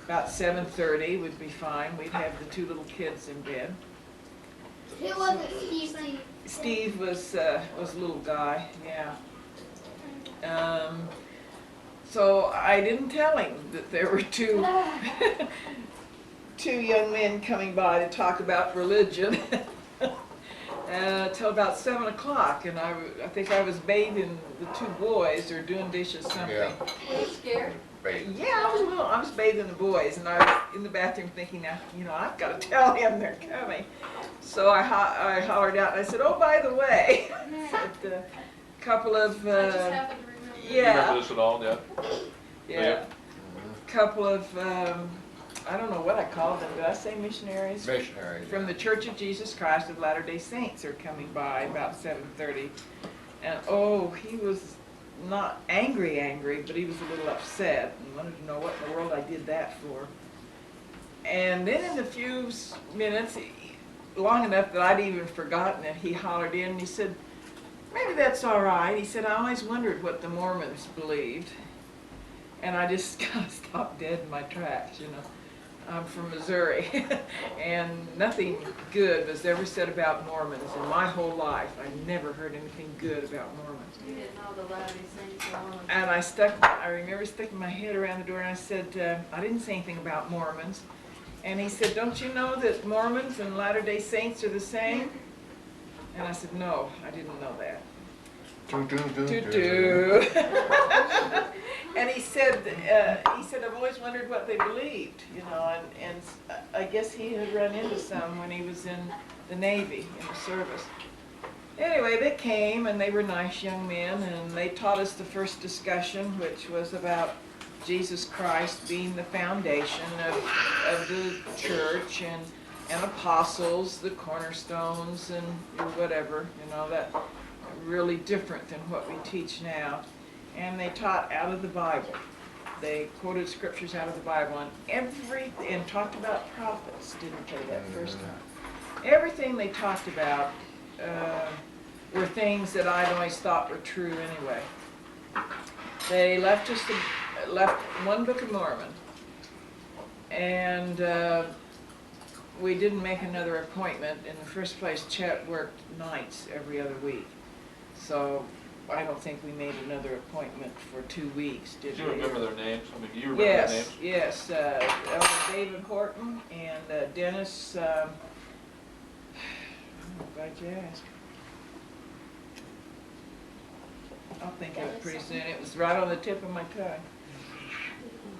About 7:30 would be fine. We'd have the two little kids in bed. Who was it, Steve? Steve was a little guy, yeah. So I didn't tell him that there were two young men coming by to talk about religion till about 7 o'clock, and I think I was bathing the two boys or doing dishes something. Yeah. Were you scared? Yeah, I was bathing the boys, and I was in the bathroom thinking, now, I've got to tell him they're coming. So I hollered out, and I said, oh, by the way, a couple of, I just happened to remember. You remember this at all, yeah? yeah, couple of, I don't know what I called them, did I say missionaries? Missionaries. From the Church of Jesus Christ of Latter-day Saints are coming by about 7:30. And oh, he was not angry, but he was a little upset and wanted to know what in the world I did that for. And then in a few minutes, long enough that I'd even forgotten it, he hollered in and he said, maybe that's all right. He said, I always wondered what the Mormons believed. And I just kind of stopped dead in my tracks, I'm from Missouri, and nothing good was ever said about Mormons in my whole life. I never heard anything good about Mormons. You didn't know the Latter-day Saints were Mormons. And I remember sticking my head around the door and I said, I didn't say anything about Mormons. And he said, don't you know that Mormons and Latter-day Saints are the same? And I said, no, I didn't know that. And he said, I've always wondered what they believed, and I guess he had run into some when he was in the Navy, in the service. Anyway, they came, and they were nice young men, and they taught us the first discussion, which was about Jesus Christ being the foundation of the church, and apostles, the cornerstones, and whatever, that really different than what we teach now. And they taught out of the Bible. They quoted scriptures out of the Bible and talked about prophets, didn't they, that first time? Everything they talked about were things that I'd always thought were true anyway. They left one Book of Mormon, and we didn't make another appointment. In the first place, Chet worked nights every other week, so I don't think we made another appointment for 2 weeks, did we? Do you remember their names? I mean, do you remember their names? Yes. Elder David Horton and Dennis, I'm glad you asked. I'll think of it pretty soon. It was right on the tip of my tongue.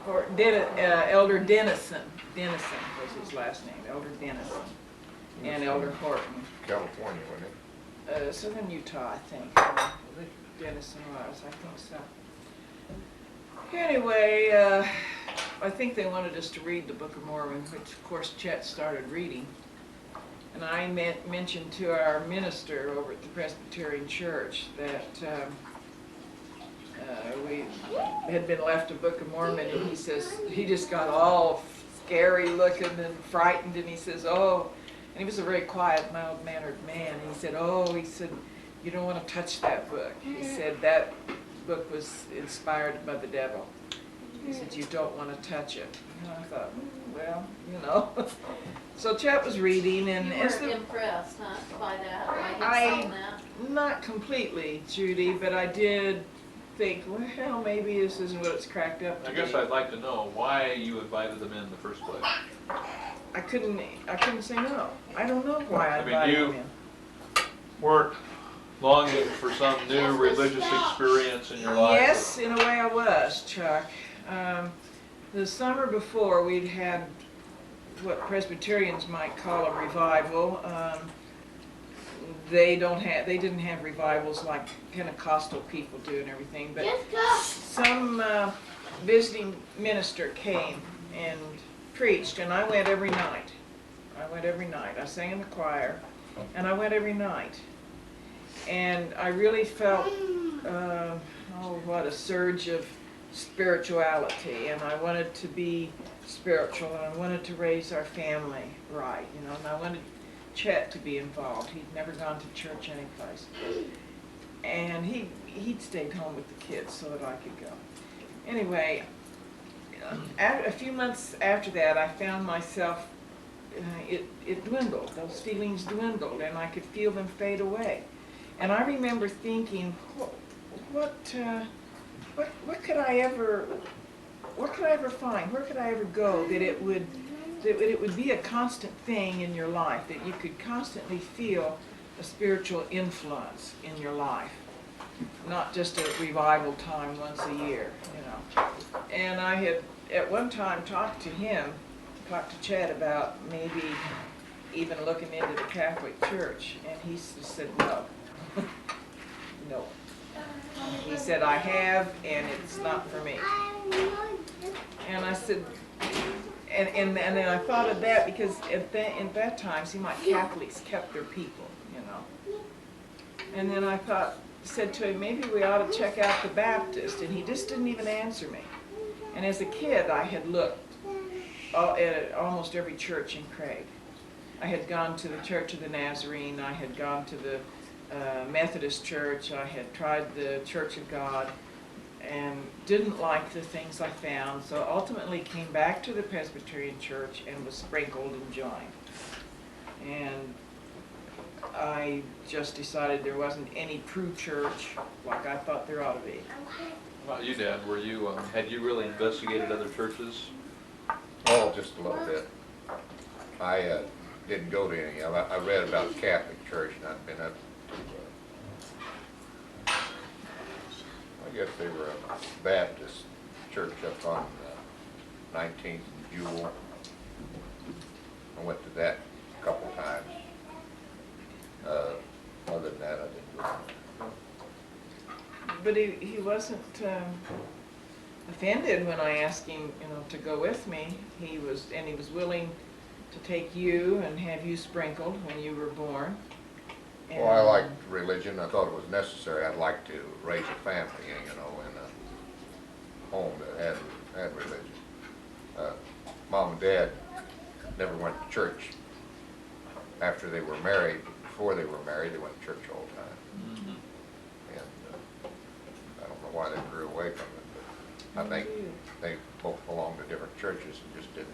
Elder Dennison. Dennison was his last name, Elder Dennison. And Elder Horton. California, wasn't it? Southern Utah, I think. Dennison was, I think so. Anyway, I think they wanted us to read the Book of Mormon, which of course Chet started reading. And I mentioned to our minister over at the Presbyterian Church that we had been left a Book of Mormon, and he says, he just got all scary looking and frightened, and he says, oh, and he was a very quiet, mild-mannered man. And he said, you don't want to touch that book. He said that book was inspired by the devil. He said, you don't want to touch it. And I thought, well, So Chet was reading, and you weren't impressed, huh, by that? Not completely, Judy, but I did think, well, maybe this isn't what it's cracked up to I guess be. I'd like to know why you invited them in the first place. I couldn't say no. I don't know why I I mean, invited you- him in. Weren't longing for some new religious experience in your life? Yes, in a way I was, Chuck. The summer before, we'd had what Presbyterians might call a revival. They didn't have revivals like Pentecostal people do and everything, but some visiting minister came and preached, and I went every night. I sang in the choir, and I went every night. And I really felt, what a surge of spirituality, and I wanted to be spiritual, and I wanted to raise our family right, and I wanted Chet to be involved. He'd never gone to church anyplace. And he'd stayed home with the kids so that I could go. Anyway, a few months after that, I found myself, it dwindled. Those feelings dwindled, and I could feel them fade away. And I remember thinking, what could I ever find? Where could I ever go that it would be a constant thing in your life, that you could constantly feel a spiritual influence in your life, not just a revival time once a year, And I had at one time talked to Chet about maybe even looking into the Catholic Church, and he said no. No. He said, I have, and it's not for me. And I said, and then I thought of that because at that time, seemed like Catholics kept their people, And then I said to him, maybe we ought to check out the Baptist, and he just didn't even answer me. And as a kid, I had looked at almost every church in Craig. I had gone to the Church of the Nazarene, I had gone to the Methodist Church, I had tried the Church of God, and didn't like the things I found, so ultimately came back to the Presbyterian Church and was sprinkled and joined. And I just decided there wasn't any true church like I thought there ought to be. How about you, Dad? Had you really investigated other churches? Oh, just a little bit. I didn't go to any of it. I read about the Catholic Church, and I've been up to, I guess they were a Baptist church up on 19th and Jewel. I went to that a couple times. Other than that, I didn't go. But he wasn't offended when I asked him, to go with me. He was willing to take you and have you sprinkled when you were born. And Well, I liked religion. I thought it was necessary. I'd like to raise a family, in a home that had religion. Mom and Dad never went to church after they were married. Before they were married, they went to church all the time. Mm-hmm. And I don't know why they grew away from it, but I think they both belonged to different churches and just didn't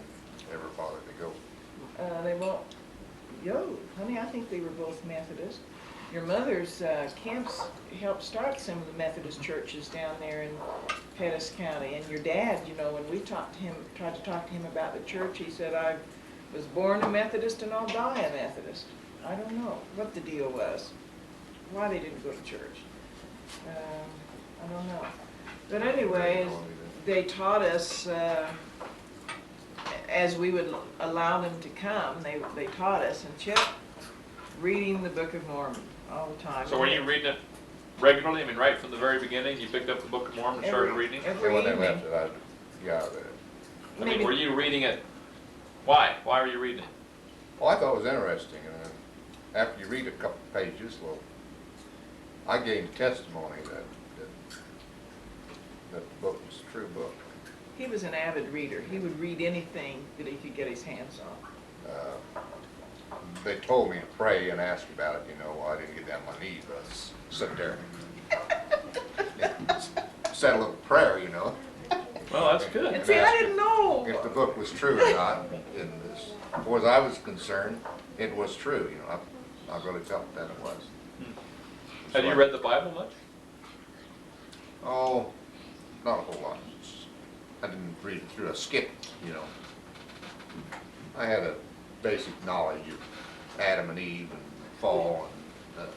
ever bother to go. They won't. Yo, honey, I think they were both Methodist. Your mother's camps helped start some of the Methodist churches down there in Pettis County. And your dad, when we tried to talk to him about the church, he said, I was born a Methodist and I'll die a Methodist. I don't know what the deal was, why they didn't go to church. I don't know. But anyway, they taught us, as we would allow them to come, they taught us, and Chip reading the Book of Mormon all the time. So were you reading it regularly? I mean, right from the very beginning, you picked up the Book of Mormon and started reading it? Every When they evening. left it, I mean, were you reading it? Why? Why were you reading it? Well, I thought it was interesting. And after you read a couple pages, I gained testimony that the book was a true book. He was an avid reader. He would read anything that he could get his hands on. They told me to pray and ask about it. Well, I didn't get down on my knees, but I sit there and said a little prayer, Well, that's good. And see, I didn't know. if the book was true or not. And as far as I was concerned, it was true. I really felt that it was. Have you read the Bible much? Oh, not a whole lot. I didn't read it through. I skipped, you know. I had a basic knowledge of Adam and Eve and fall, and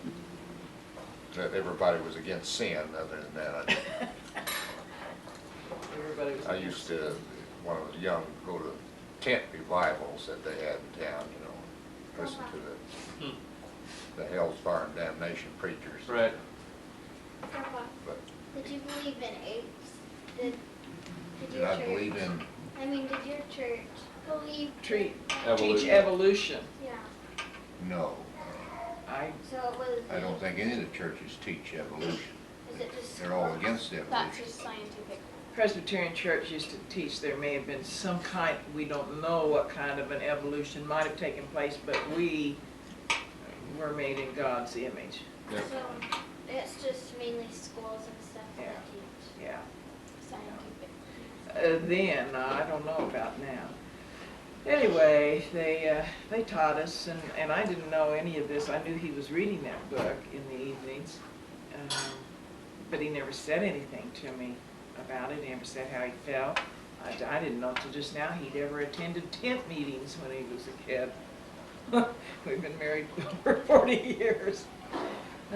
that everybody was against sin. Other than that, Everybody was I used to, when I was young, go to tent revivals that they had in town, you know, listen to the hell's fire and damnation preachers. Right. Grandpa, But did you believe in apes? Did did your I church? believe in? I mean, did your church believe? teach Evolution. evolution. Yeah. No. So it was. I don't think any of the churches teach evolution. Is it just? They're all against That's evolution. just scientific. Presbyterian Church used to teach there may have been some kind, we don't know what kind of an evolution might have taken place, but we were made in God's image. Yep. So it's just mainly schools and stuff Yeah. that teach Yeah. scientific. Then, I don't know about now. Anyway, they taught us, and I didn't know any of this. I knew he was reading that book in the evenings, but he never said anything to me about it. He never said how he felt. I didn't know till just now he'd ever attended tent meetings when he was a kid. We've been married for 40 years. I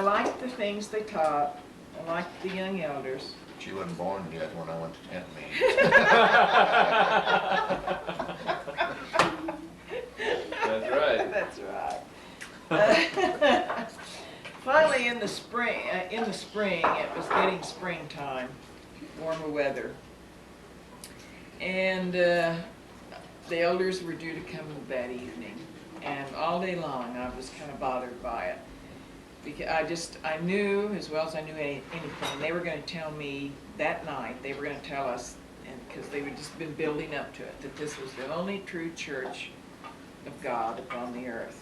liked the things they taught. I liked the young elders. But you wasn't born yet when I went to tent meetings. That's right. That's right. Finally, in the spring, it was getting springtime, warmer weather, and the elders were due to come that evening, and all day long I was kind of bothered by it, because I knew as well as I knew anything, they were going to tell me that night, they were going to tell us, and because they had just been building up to it, that this was the only true church of God upon the earth.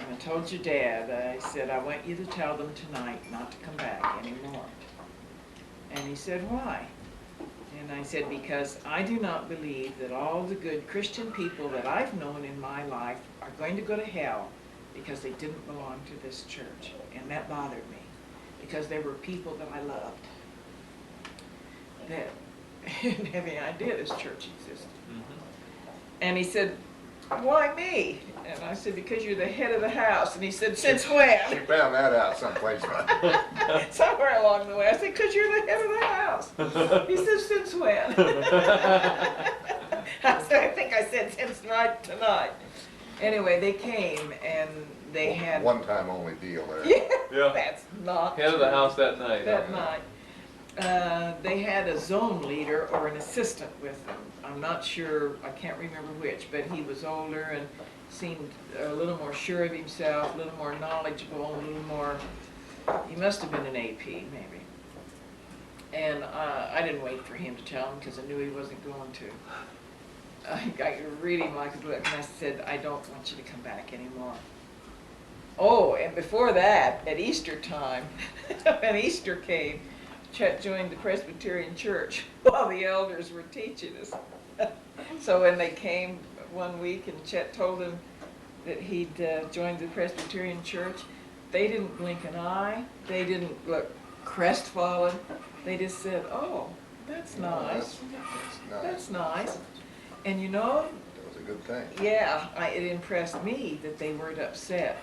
And I told your dad, I said, I want you to tell them tonight not to come back anymore. And he said, why? And I said, because I do not believe that all the good Christian people that I've known in my life are going to go to hell because they didn't belong to this church. And that bothered me, because there were people that I loved that didn't have any idea this church existed. And he said, why me? And I said, because you're the head of the house. And he said, since when? She found that out someplace. Somewhere along the way. I said, because you're the head of the house. He said, since when? I think I said, since tonight. Anyway, they came and they had... One time only deal there. Yeah. That's not Head of the true. house that night. That night. They had a zone leader or an assistant with them. I'm not sure, I can't remember which, but he was older and seemed a little more sure of himself, a little more knowledgeable, a little more, he must have been an AP maybe. And I didn't wait for him to tell him because I knew he wasn't going to. I read him like a book, and I said, I don't want you to come back anymore. Oh, and before that, at Easter time, when Easter came, Chet joined the Presbyterian Church while the elders were teaching us. So when they came one week and Chet told them that he'd joined the Presbyterian Church, they didn't blink an eye. They didn't look crestfallen. They just said, oh, that's nice. That's nice. And you know, That was a good thing. yeah, it impressed me that they weren't upset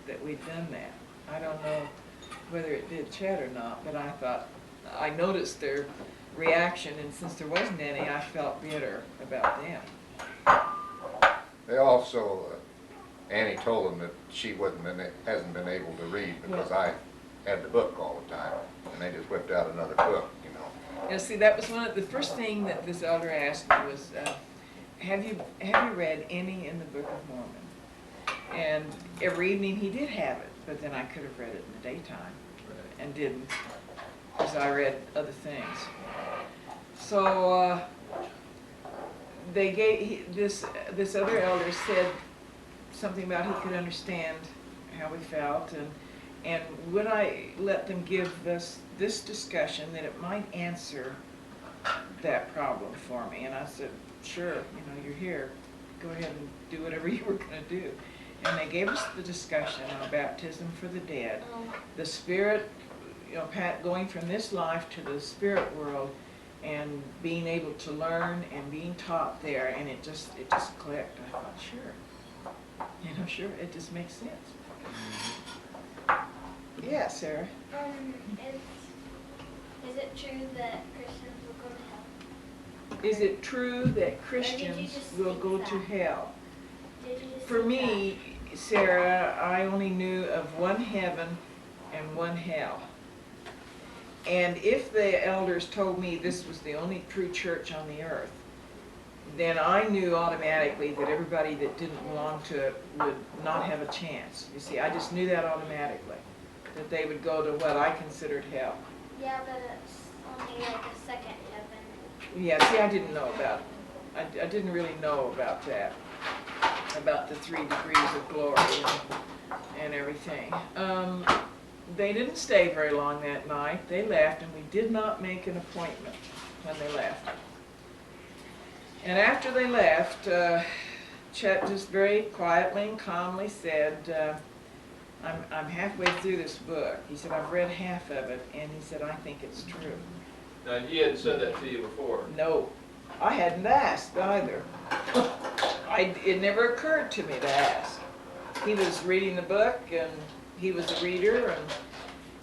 that we'd done that. I don't know whether it did Chet or not, but I thought, I noticed their reaction, and since there wasn't any, I felt bitter about them. They also, Annie told them that she hasn't been able to read because I had the book all the time, and they just whipped out another book, you know. You know, see, that was the first thing that this elder asked me was, have you read any in the Book of Mormon? And every evening he did have it, but then I could have read it in the daytime, and didn't, because I read other things. So they gave this other elder said something about he could understand how we felt, and would I let them give this discussion that it might answer that problem for me. And I said, sure, you know, you're here, go ahead and do whatever you were going to do. And they gave us the discussion on baptism for the dead, the spirit, going from this life to the spirit world, and being able to learn and being taught there, and it just clicked. I thought, sure, sure, it just makes sense. Yeah, Sarah. Is it true that Christians will go to hell? Is it true that Christians will go to hell? For me, Sarah, I only knew of one heaven and one hell. And if the elders told me this was the only true church on the earth, then I knew automatically that everybody that didn't belong to it would not have a chance. You see, I just knew that automatically, that they would go to what I considered hell. Yeah, but it's only like a second heaven. Yeah, see, I didn't know about it. I didn't really know about that, about the 3 degrees of glory and everything. They didn't stay very long that night. They left, and we did not make an appointment when they left. And after they left, Chet just very quietly and calmly said, I'm halfway through this book. He said, I've read half of it, and he said, I think it's true. Now, he hadn't said that to you before. No, I hadn't asked either. It never occurred to me to ask. He was reading the book, and he was a reader,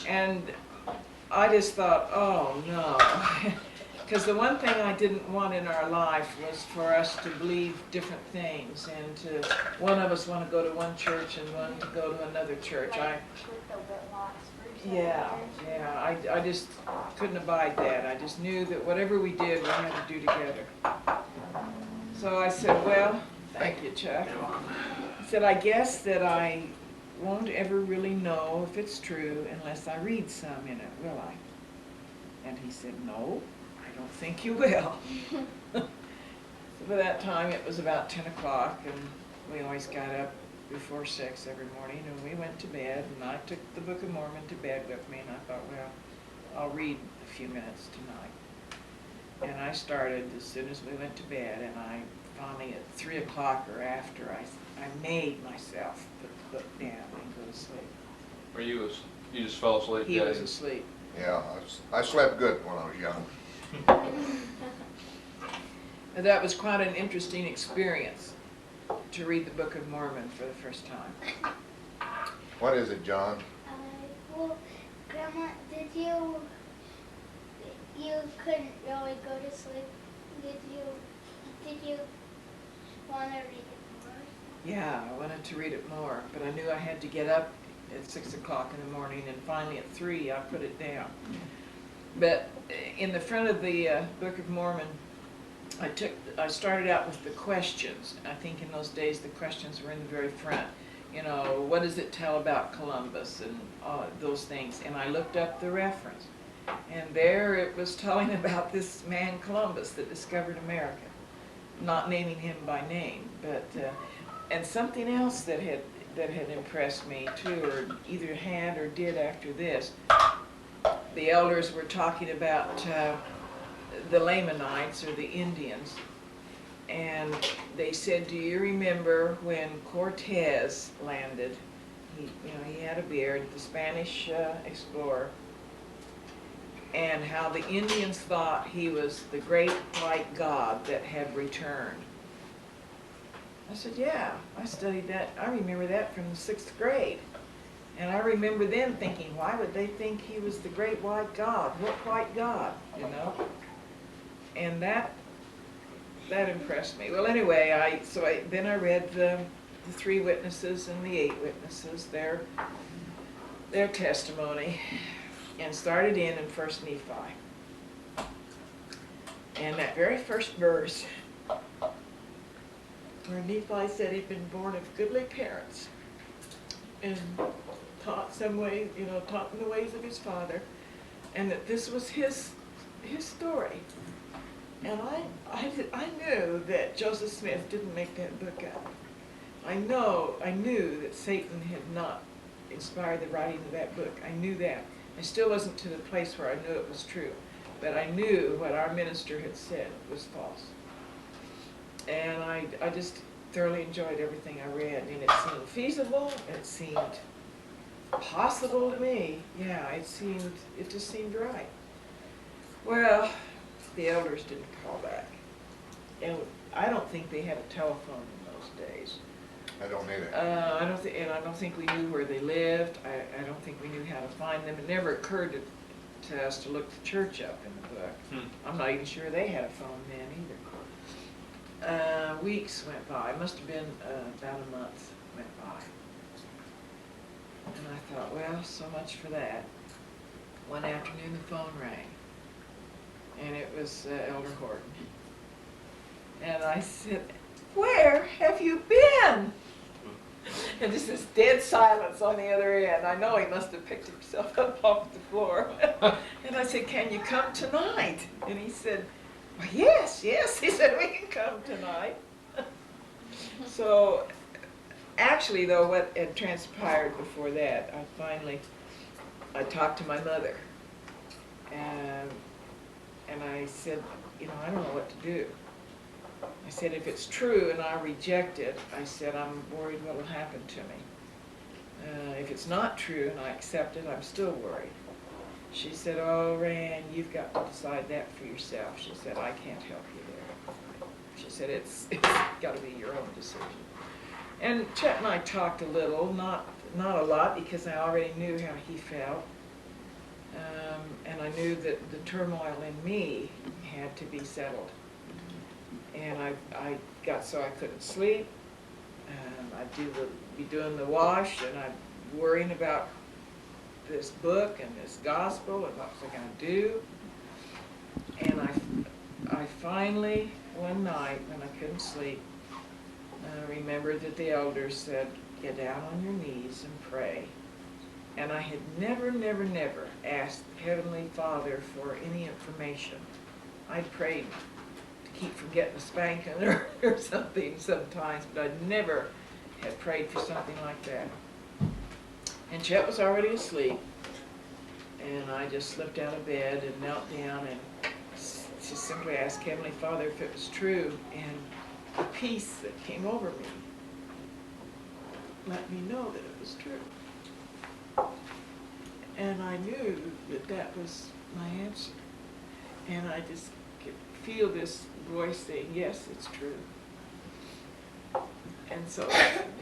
and I just thought, oh no. Because the one thing I didn't want in our life was for us to believe different things, and one of us want to go to one church and one to go to another church. I just couldn't abide that. I just knew that whatever we did, we had to do together. So I said, well, thank you, Chuck. I said, I guess that I won't ever really know if it's true unless I read some in it, will I? And he said, no, I don't think you will. So by that time, it was about 10 o'clock, and we always got up before 6 every morning, and we went to bed, and I took the Book of Mormon to bed with me, and I thought, well, I'll read a few minutes tonight. And I started as soon as we went to bed, and I finally, at 3 o'clock or after, I made myself put the book down and go to sleep. Or you just fell asleep? He was asleep. Yeah, I slept good when I was young. And that was quite an interesting experience, to read the Book of Mormon for the first time. What is it, John? Well, Grandma, you couldn't really go to sleep. Did you want to read it more? Yeah, I wanted to read it more, but I knew I had to get up at 6 o'clock in the morning, and finally at 3 I put it down. But in the front of the Book of Mormon, I started out with the questions. I think in those days the questions were in the very front. You know, what does it tell about Columbus and those things? And I looked up the reference. And there it was telling about this man Columbus that discovered America. Not naming him by name, but and something else that had impressed me too, or either had or did after this. The elders were talking about the Lamanites, or the Indians, and they said, do you remember when Cortez landed? He had a beard, the Spanish explorer, and how the Indians thought he was the great white god that had returned. I said, yeah, I studied that. I remember that from the 6th grade. And I remember them thinking, why would they think he was the great white god? What white god, And that impressed me. Well, anyway, then I read the 3 witnesses and the 8 witnesses, their testimony, and started in 1st Nephi. And that very first verse, where Nephi said he'd been born of goodly parents and taught taught in the ways of his father, and that this was his story. And I knew that Joseph Smith didn't make that book up. I knew that Satan had not inspired the writing of that book. I knew that. I still wasn't to the place where I knew it was true, but I knew what our minister had said was false. And thoroughly enjoyed everything I read, and it seemed feasible, it seemed possible to me. Yeah, it just seemed right. Well, the elders didn't call back. And I don't think they had a telephone in those days. I don't either. I don't think we knew where they lived. I don't think we knew how to find them. It never occurred to us to look the church up in the book. I'm not even sure they had a phone then either. Weeks went by. It must have been about a month went by. And I thought, well, so much for that. One afternoon the phone rang. And it was Elder Horton. And I said, "Where have you been?" And just this dead silence on the other end. I know he must have picked himself up off the floor. And I said, "Can you come tonight?" And he said, "Well, yes. He said, "We can come tonight." So, actually, though, what had transpired before that, I talked to my mother. And I said, I don't know what to do. I said, if it's true and I reject it, I said, I'm worried what will happen to me. If it's not true and I accept it, I'm still worried. She said, "Oh, Rae Anne, you've got to decide that for yourself." She said, "I can't help you there." She said, it's got to be your own decision. And Chet and I talked a little, not a lot, because I already knew how he felt. And I knew that the turmoil in me had to be settled. And I got so I couldn't sleep. I'd be doing the wash, and I'm worrying about this book and this gospel and what was I going to do. And I finally, one night when I couldn't sleep, remembered that the elders said, "Get down on your knees and pray." And I had never asked Heavenly Father for any information. I prayed to keep from getting a spanking or something sometimes, but I never had prayed for something like that. And Chet was already asleep, and I just slipped out of bed and knelt down and just simply asked Heavenly Father if it was true, and the peace that came over me let me know that it was true. And I knew that that was my answer. And I just could feel this voice saying, yes, it's true. And so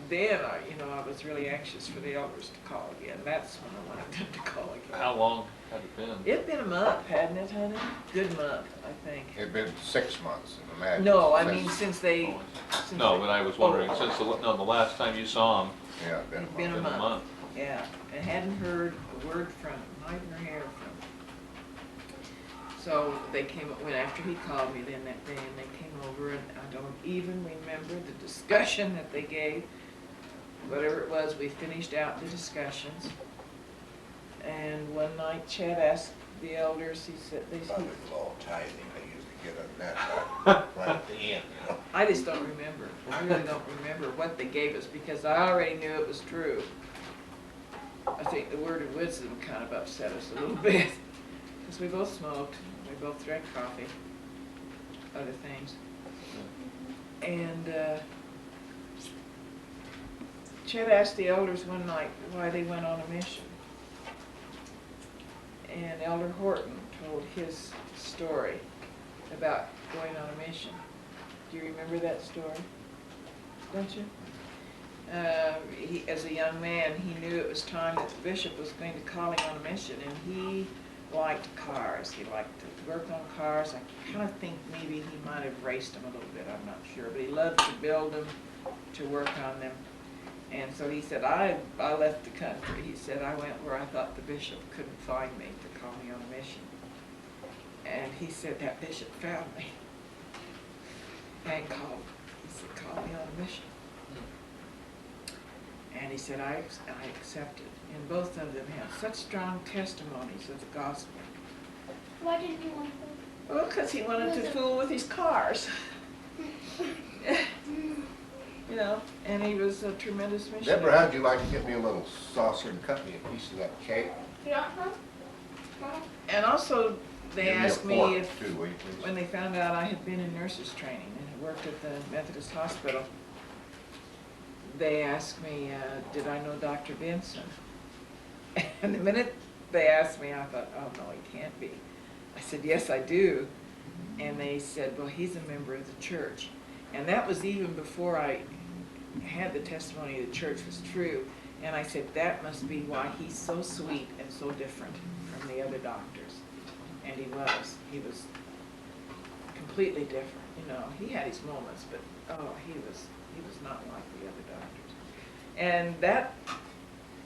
then I was really anxious for the elders to call again. That's when I wanted them to call again. How long had it been? It'd been a month, hadn't it, honey? Good month, I think. It'd been 6 months, imagine. No, I mean since they... No, but I was wondering, since the last time you saw him, Yeah, it'd It'd been been a month. a month. Yeah, and hadn't heard a word from him, not even a hair from him. So they went after he called me then that day, and they came over, and I don't even remember the discussion that they gave. Whatever it was, we finished out the discussions. And one night Chad asked the elders, he said, About the law tithing, they usually get on that right at the end, I just don't remember. I really don't remember what they gave us, because I already knew it was true. I think the word of wisdom kind of upset us a little bit, because we both smoked, we both drank coffee, other things. And Chet asked the elders one night why they went on a mission. And Elder Horton told his story about going on a mission. Do you remember that story? Don't you? As a young man, he knew it was time that the bishop was going to call him on a mission, and he liked cars. He liked to work on cars. I kind of think maybe he might have raced them a little bit, I'm not sure, but he loved to build them, to work on them. And so he said, I left the country. He said, I went where I thought the bishop couldn't find me to call me on a mission. And he said, that bishop found me and called. He said, call me on a mission. And he said, I accepted. And both of them had such strong testimonies of the gospel. Why did you want to? Well, because he wanted to fool with his cars. You know, and he was a tremendous missionary. Deborah, how'd you like to get me a little saucer and cut me a piece of that cake? You want some? And also, they Give me a asked me fork, if, too, will you, please? when they found out I had been in nurses training and had worked at the Methodist hospital, they asked me, did I know Dr. Benson? And the minute they asked me, I thought, oh no, he can't be. I said, yes, I do. And they said, well, he's a member of the church. And that was even before I had the testimony the church was true. And I said, that must be why he's so sweet and so different from the other doctors. And he was. He was completely different. You know, he had his moments, but oh, he was not like the other doctors. And that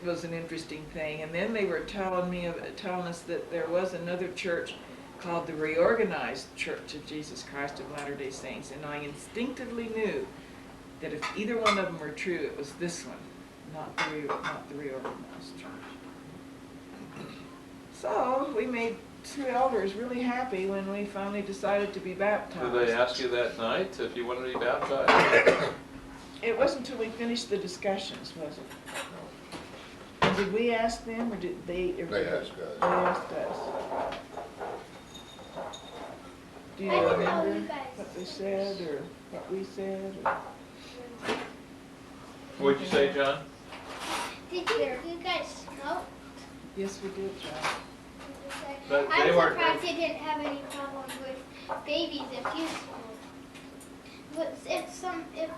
was an interesting thing. And then they were telling us that there was another church called the Reorganized Church of Jesus Christ of Latter-day Saints. And I instinctively knew that if either one of them were true, it was this one, not the Reorganized Church. So we made two elders really happy when we finally decided to be baptized. Did they ask you that night if you wanted to be baptized? It wasn't until we finished the discussions, was it? And did we ask them, or did they? They asked us. They asked us. Do you I don't know, remember you guys. what they said, or what we said? Or? What'd you say, John? Did you guys smoke? Yes, we did, John. But they I'm weren't- surprised you didn't have any problems with babies if you smoke. But if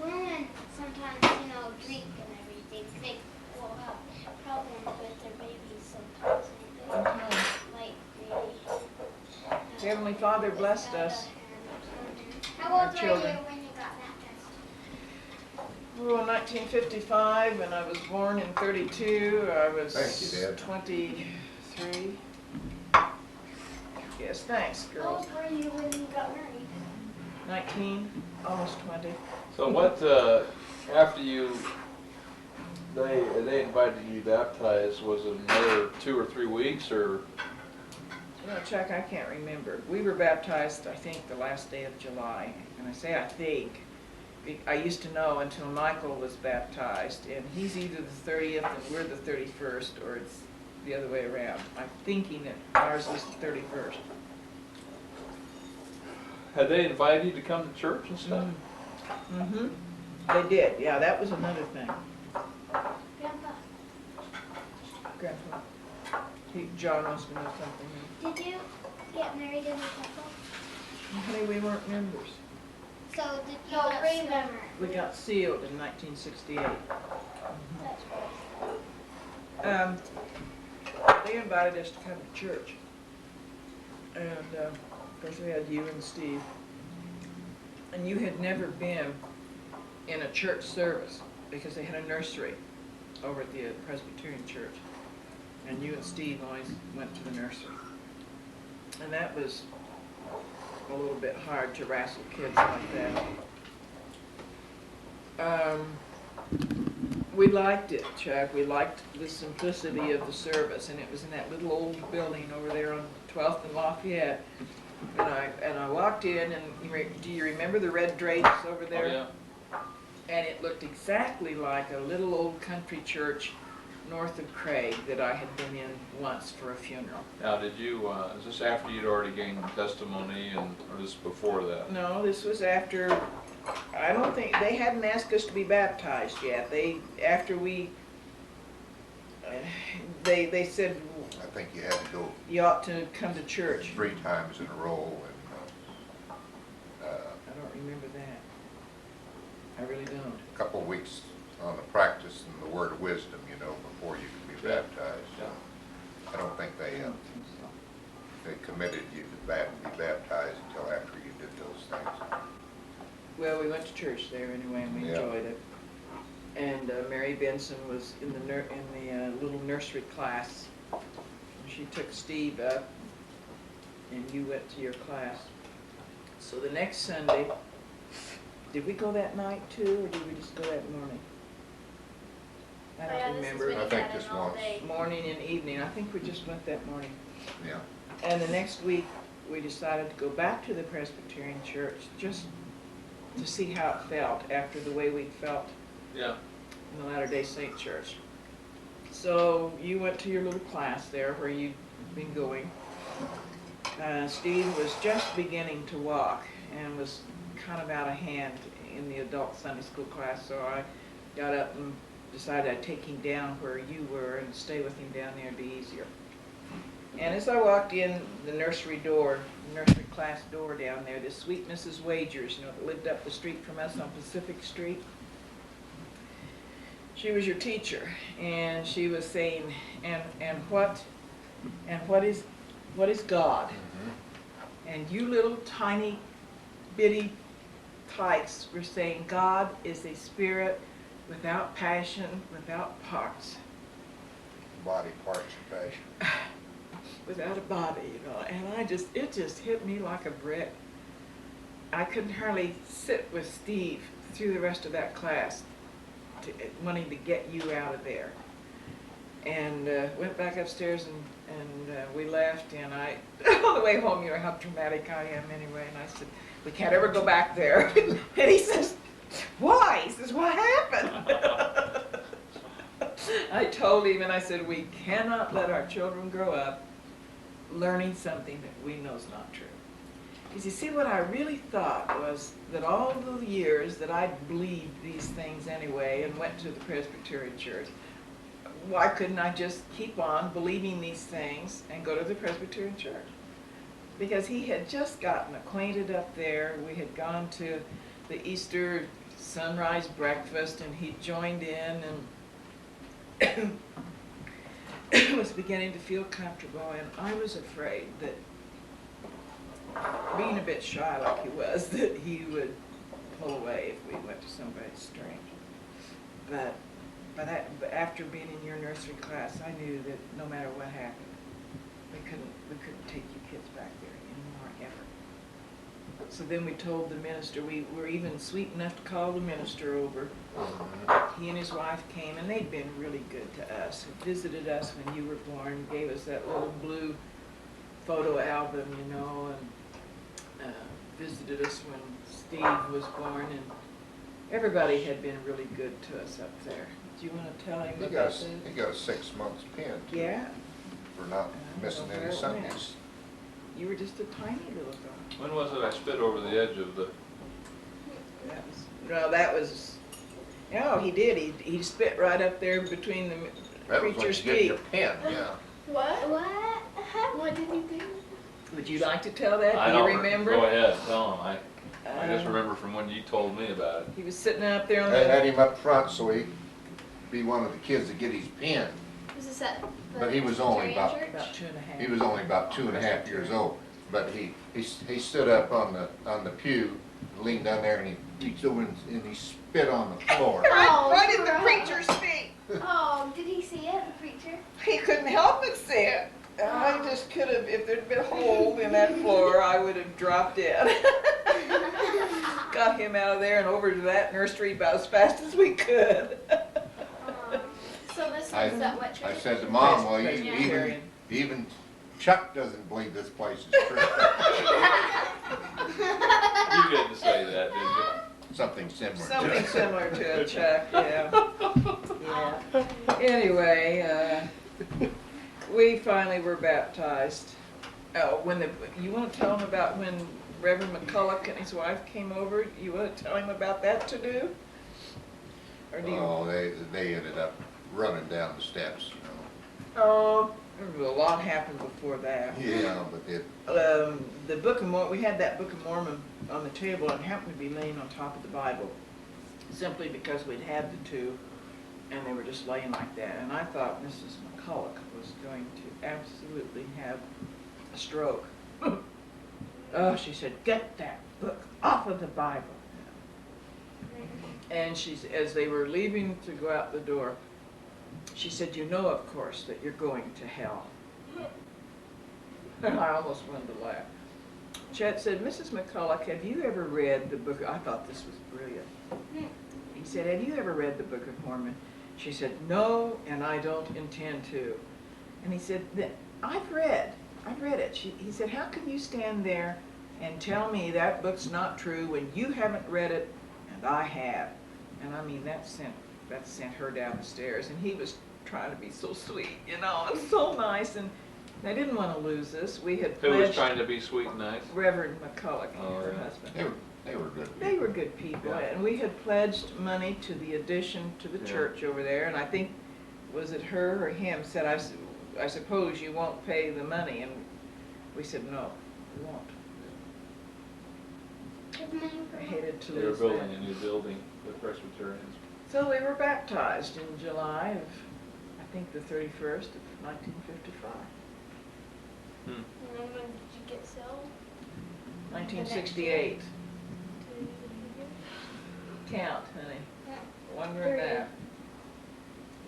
women sometimes, you know, drink and everything, they will have problems with their babies sometimes. Sometimes. Like maybe. Heavenly Father blessed us. How old Our were you children. when you got baptized? We were in 1955, and I was born in 32. I was Thank you, Dad. 23. Yes, thanks, How girls. old were you when you got married? 19, almost 20. So what, after they invited you to be baptized, was it another 2 or 3 weeks, or? You know, Chuck, I can't remember. We were baptized, I think, the last day of July. And I say I think. I used to know until Michael was baptized, and he's either the 30th and we're the 31st, or it's the other way around. I'm thinking that ours was the 31st. Had they invited you to come to church and stuff? Mm-hmm. They did. Yeah, that was another thing. Grandpa, Grandpa. John wants to know something. did you get married in the temple? Honey, we weren't members. So did you not remember? We got sealed in 1968. That's They invited us to come to church. And of course we had you and Steve. And you had never been in a church service because they had a nursery over at the Presbyterian church. And you and Steve always went to the nursery. And that was a little bit hard to wrestle kids like that. We liked it, Chuck. We liked the simplicity of the service, and it was in that little old building over there on 12th and Lafayette. And I walked in, and do you remember the red drapes over there? Oh, yeah. And it looked exactly like a little old country church north of Craig that I had been in once for a funeral. Now, did you, is this after you'd already gained testimony, or this before that? No, this was after, I don't think, they hadn't asked us to be baptized yet. After we, they said I think you had to go you ought to come to church. 3 times in a row, and I don't remember that. I really don't. a couple of weeks on the practice and the word of wisdom, you know, before you could be Yeah. baptized. Yeah. I don't think I they don't think so. they committed you to be baptized until after you did those things. Well, we went to church there anyway, and we Yeah. enjoyed it. And Mary Benson was in the little nursery class. She took Steve up, and you went to your class. So the next Sunday, did we go that night too, or did we just go that morning? I don't remember. I think just once. Morning and evening. I think we just went that morning. Yeah. And the next week, we decided to go back to the Presbyterian church just to see how it felt after the way we'd felt Yeah. in the Latter-day Saint church. So you went to your little class there where you'd been going. Steve was just beginning to walk and was kind of out of hand in the adult Sunday school class, so I got up and decided I'd take him down where you were and stay with him down there, it'd be easier. And as I walked in the nursery door, nursery class door down there, this sweet Mrs. Wagers, you know, that lived up the street from us on Pacific Street, she was your teacher, and she was saying, and what is God? And you little tiny bitty tykes were saying God is a spirit without passion, without parts. Body parts and passion. Without a body, you know, and it just hit me like a brick. I couldn't hardly sit with Steve through the rest of that class, wanting to get you out of there. And went back upstairs and we left, and on the way home, you know how dramatic I am anyway, and I said, we can't ever go back there. And he says, why? He says, what happened? I told him, and I said, we cannot let our children grow up learning something that we know is not true. Because you see, what I really thought was that all the years that I believed these things anyway and went to the Presbyterian church, why couldn't I just keep on believing these things and go to the Presbyterian church? Because he had just gotten acquainted up there. We had gone to the Easter sunrise breakfast, and he joined in and was beginning to feel comfortable, and I was afraid that, being a bit shy like he was, that he would pull away if we went to somebody strange. But after being in your nursery class, I knew that no matter what happened, we couldn't take you kids back there anymore, ever. So then we told the minister, we were even sweet enough to call the minister over. He and his wife came, and they'd been really good to us. Visited us when you were born, gave us that little blue photo album, you know, and visited us when Steve was born, and everybody had been really good to us up there. Do you want to tell him about this? He got a 6 months pin, too, Yeah. for not missing any Sundays. You were just a tiny little guy. When was it I spit over the edge of the... That was, no, he did. He spit right up there between the That was when preacher's you get your feet. pin, yeah. What? What did you do? Would you like to tell that? I Do you don't remember? Go ahead, tell him. I just Uh, remember from when you told me about it. He was sitting up there on They had the, him up front so he'd be one of the kids to get his pin. Was this at the But he was only Presbyterian about- church? about 2.5. He was only about 2.5 years old, but he stood up on the pew, leaned down there, and he reached over and he spit on the floor. Oh, Right at the gross. preacher's feet. Oh, did he see it, the preacher? He couldn't help but see it. I just could have, if there'd been a hole in that floor, I would have dropped in. Got him out of there and over to that nursery about as fast as we could. So this I- was at what church? I said to Mom, well, Presbyterian. even Chuck doesn't believe this place is true. You didn't say that, did you? Something similar to Something it. similar to a Chuck, yeah. Yeah. Anyway, we finally were baptized. Oh, you want to tell him about when Reverend McCulloch and his wife came over? You want to tell him about that to do? Or do you? Oh, they ended up running down the steps, you know. Oh, a lot happened before that. Yeah, but it, The Book of Mormon, we had that Book of Mormon on the table and happened to be laying on top of the Bible, simply because we'd had the two, and they were just laying like that. And I thought Mrs. McCulloch was going to absolutely have a stroke. Oh, she said, get that book off of the Bible. And as they were leaving to go out the door, she said, you know, of course, that you're going to hell. And I almost wanted to laugh. Chet said, Mrs. McCulloch, have you ever read the book? I thought this was brilliant. He said, have you ever read the Book of Mormon? She said, no, and I don't intend to. And he said, I've read it. He said, how can you stand there and tell me that book's not true when you haven't read it and I have? And I mean, that sent her down the stairs. And he was trying to be so sweet, you know, and so nice. And they didn't want to lose us. We had Who was pledged trying to be sweet and nice? Reverend McCulloch, Oh, her yeah. husband. They were good people. They were good people, Yeah. and we had pledged money to the addition to the Yeah. church over there, and I think, was it her or him, said, I suppose you won't pay the money, and we said, no, we won't. I hated to They were lose building that. a new building with Presbyterians. So we were baptized in July of, I think, the 31st of 1955. And then when did you get sold? 1968. Count, honey. Wondering that.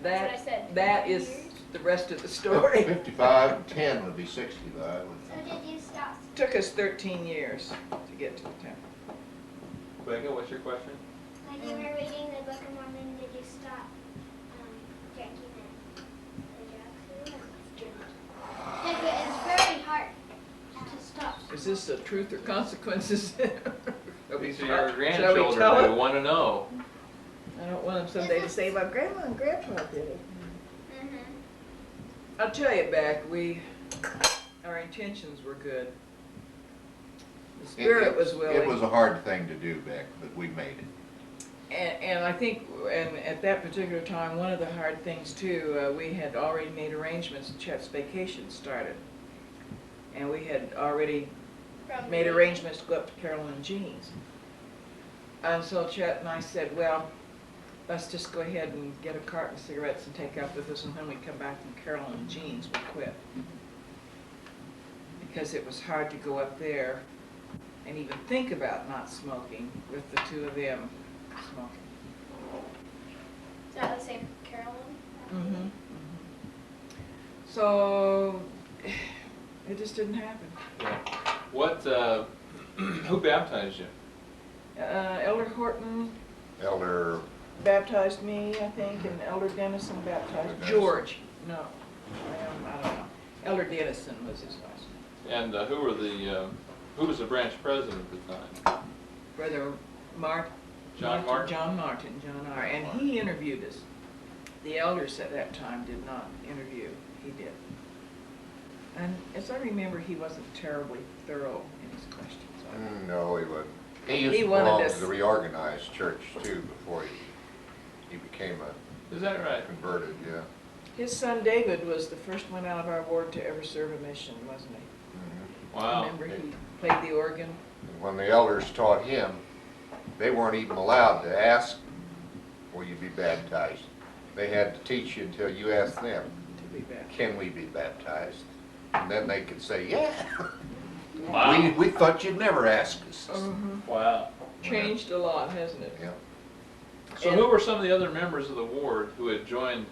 That's what I said. That is the rest of the story. 55, 10 would be 65. So did you stop? Took us 13 years to get to the temple. Becca, what's your question? When you were reading the Book of Mormon, did you stop drinking it? The drugs? Yeah, it's very hard to stop. Is this the truth or consequences? These are Shall your we grandchildren tell who it? want to know. I don't want them someday to say, my grandma and grandpa did it. I'll tell you, Beck, our intentions were good. The spirit was willing. It was a hard thing to do, Beck, but we made it. And I think, and at that particular time, one of the hard things too, we had already made arrangements. Chet's vacation started, and we had already made arrangements to go up to Carolyn and Jean's. And so Chet and I said, well, let's just go ahead and get a carton of cigarettes and take up with us, and when we come back from Carolyn and Jean's, we'll quit. Because it was hard to go up there and even think about not smoking with the two of them smoking. Is that the same Carolyn? Mm-hmm. So it just didn't happen. Yeah. What, who baptized you? Elder Horton Elder, baptized me, I think, and Elder Dennison baptized Dennison. George. No, I don't know. Elder Dennison was his last name. And who was the branch president at the time? Brother John Martin? John Martin, John R. And he interviewed us. The elders at that time did not interview. He did. And as I remember, he wasn't terribly thorough in his questions. no, he wasn't. He used He to wanted belong us- to the reorganized church too before he became a Is that right? converted, yeah. His son David was the first one out of our ward to ever serve a mission, wasn't he? Wow. Remember, he played the organ. And when the elders taught him, they weren't even allowed to ask, will you be baptized? They had to teach you until you asked them, To be back. can we be baptized? And then they could say, yeah. Wow. We thought you'd never ask us. Wow. Changed a lot, hasn't it? Yeah. So who were some of the other members of the ward who had joined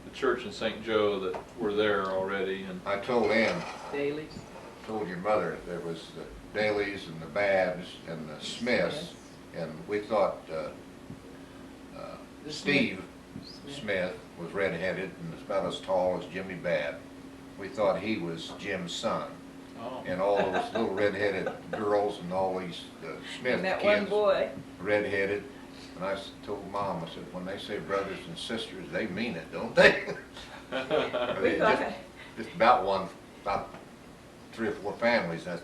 the church in St. Joe that were there already? And I told Ann, Dailies. told your mother, there was the Dailies and the Babbs and the Smiths, and we thought Steve Smith was redheaded and was about as tall as Jimmy Babb. We thought he was Jim's son. oh, And all those little redheaded girls and all these Smith And that kids, one boy. redheaded. And I told Mom, I said, when they say brothers and sisters, they mean it, don't they? We They thought, just about 3 or 4 families, that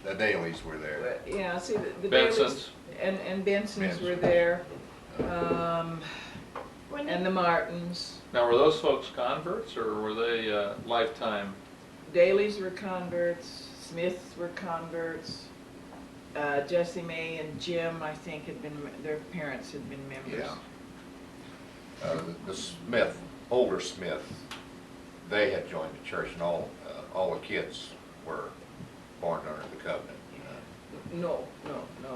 the Dailies were there. yeah, see, the Benson's. Dailies and Benson's were Benson's. there, When and the Martins. Now, were those folks converts or were they lifetime? Dailies were converts, Smiths were converts. Jessie Mae and Jim, I think, had been, their parents had been members. Yeah. The Smith, older Smith, they had joined the church, and all the kids were born under the covenant. No,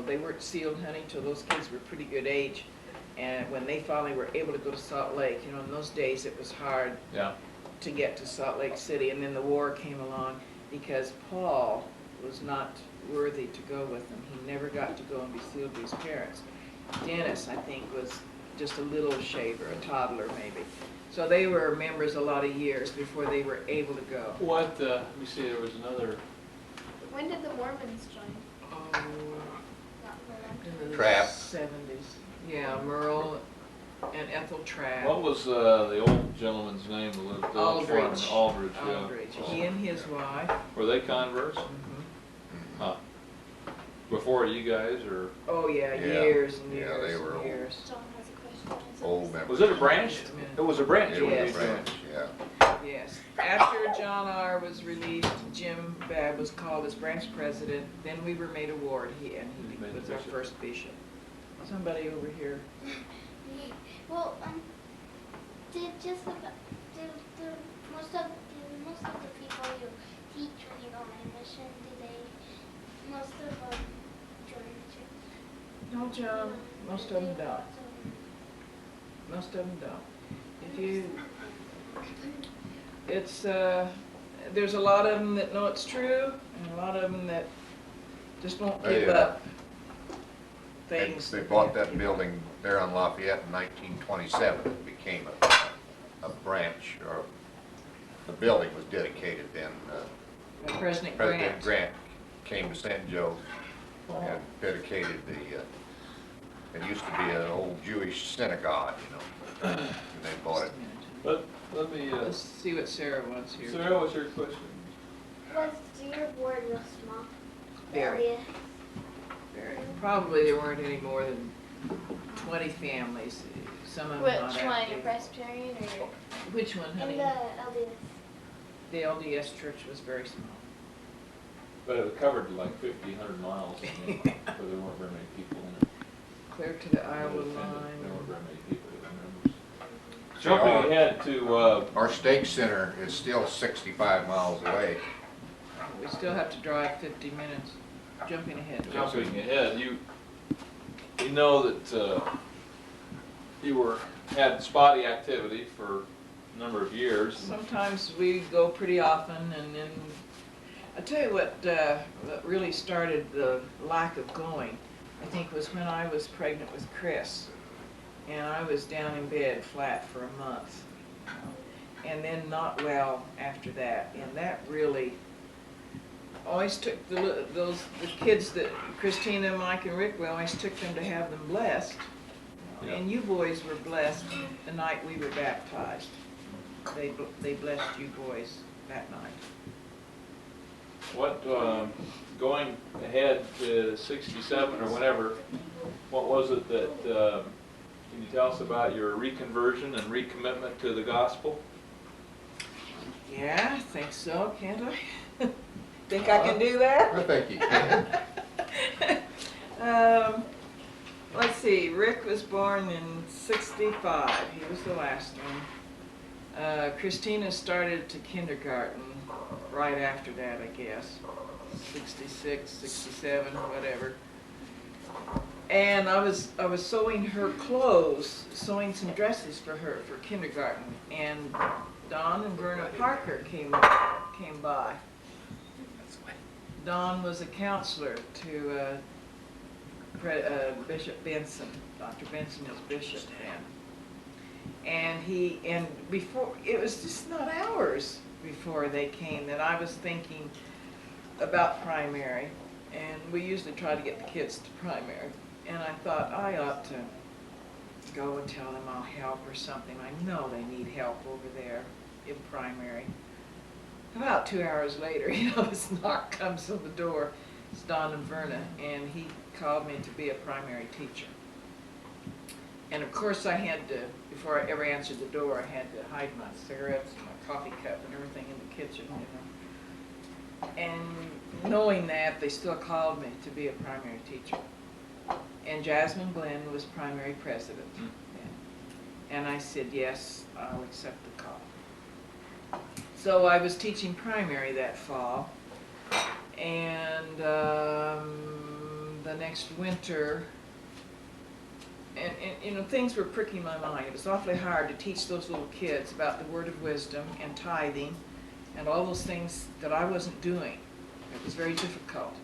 they weren't sealed, honey, till those kids were pretty good age. And when they finally were able to go to Salt Lake, you know, in those days it was hard Yeah. to get to Salt Lake City. And then the war came along because Paul was not worthy to go with them. He never got to go and be sealed to his parents. Dennis, I think, was just a little shaver, a toddler maybe. So they were members a lot of years before they were able to go. What, let me see, there was another, When did the Mormons join? Oh, in the Trapp. 70s. Yeah, Merle and Ethel Trapp. what was the old gentleman's name who lived on the farm? Aldridge. Aldridge, yeah. Aldridge. He and his wife. Were they converts? Mhm. Huh. Before you guys, or? Oh, yeah, Yeah. years and Yeah, years they were and old. years. John has a question. Old members. Was it a branch? It was a branch. It was Yes. a branch, yeah. Yes. After John R. was released, Jim Babb was called as branch president. Then we were made a ward, and he Made was our bishop. first bishop. Somebody over here. Well, did just about, do most of the people you teach when you go on a mission, do they, most of them join the church? No, John, most of them don't. Most of them don't. If you, it's, there's a lot of them that know it's true, and a lot of them that just won't give They, up They things. bought that building there on Lafayette in 1927. It became a branch, or the building was dedicated then. President President Grant. Grant came to St. Joe and dedicated it used to be an old Jewish synagogue, you know, and they bought it. Let me, Let's see what Sarah wants here. Sarah, what's your question? Was your board real small? Very. Yeah. Very. Probably there weren't any more than 20 families. Some of them not Which one, your active. Presbyterian or your? Which one, honey? In the LDS. The LDS church was very small. But it covered like 1,500 miles, but there weren't very many people in it. Clear to the Iowa There line. weren't very many people in members. Jumping ahead to, Our stake center is still 65 miles away. We still have to drive 50 minutes. Jumping ahead. jumping ahead, you know that you had spotty activity for a number of years. Sometimes we go pretty often, and then I tell you what really started the lack of going, I think, was when I was pregnant with Chris, and I was down in bed flat for a month, and then not well after that, and that really always took the kids that Christina, Mike, and Rick, we always took them to have them blessed, Yeah. and you boys were blessed the night we were baptized. They blessed you boys that night. What, going ahead to 67 or whenever, what was it that, can you tell us about your reconversion and recommitment to the gospel? Yeah, I think so, can't I? Think I can do that? I think you can. Let's see, Rick was born in 65. He was the last one. Christina started to kindergarten right after that, I guess. 66, 67, whatever. And I was sewing her clothes, sewing some dresses for her for kindergarten. And Don and Verna Parker came by. Don was a counselor to Bishop Benson. Dr. Benson was bishop then. And before, it was just not hours before they came that I was thinking about primary. And we usually try to get the kids to primary. And I thought I ought to go and tell them I'll help or something. I know they need help over there in primary. About 2 hours later, this knock comes on the door. It's Don and Verna, and he called me to be a primary teacher. And of course I had to, before I ever answered the door, I had to hide my cigarettes and my coffee cup and everything in the kitchen, And knowing that, they still called me to be a primary teacher. And Jasmine Glenn was primary president. And I said, yes, I'll accept the call. So I was teaching primary that fall, and the next winter, and things were pricking my mind. It was awfully hard to teach those little kids about the word of wisdom and tithing and all those things that I wasn't doing. It was very difficult.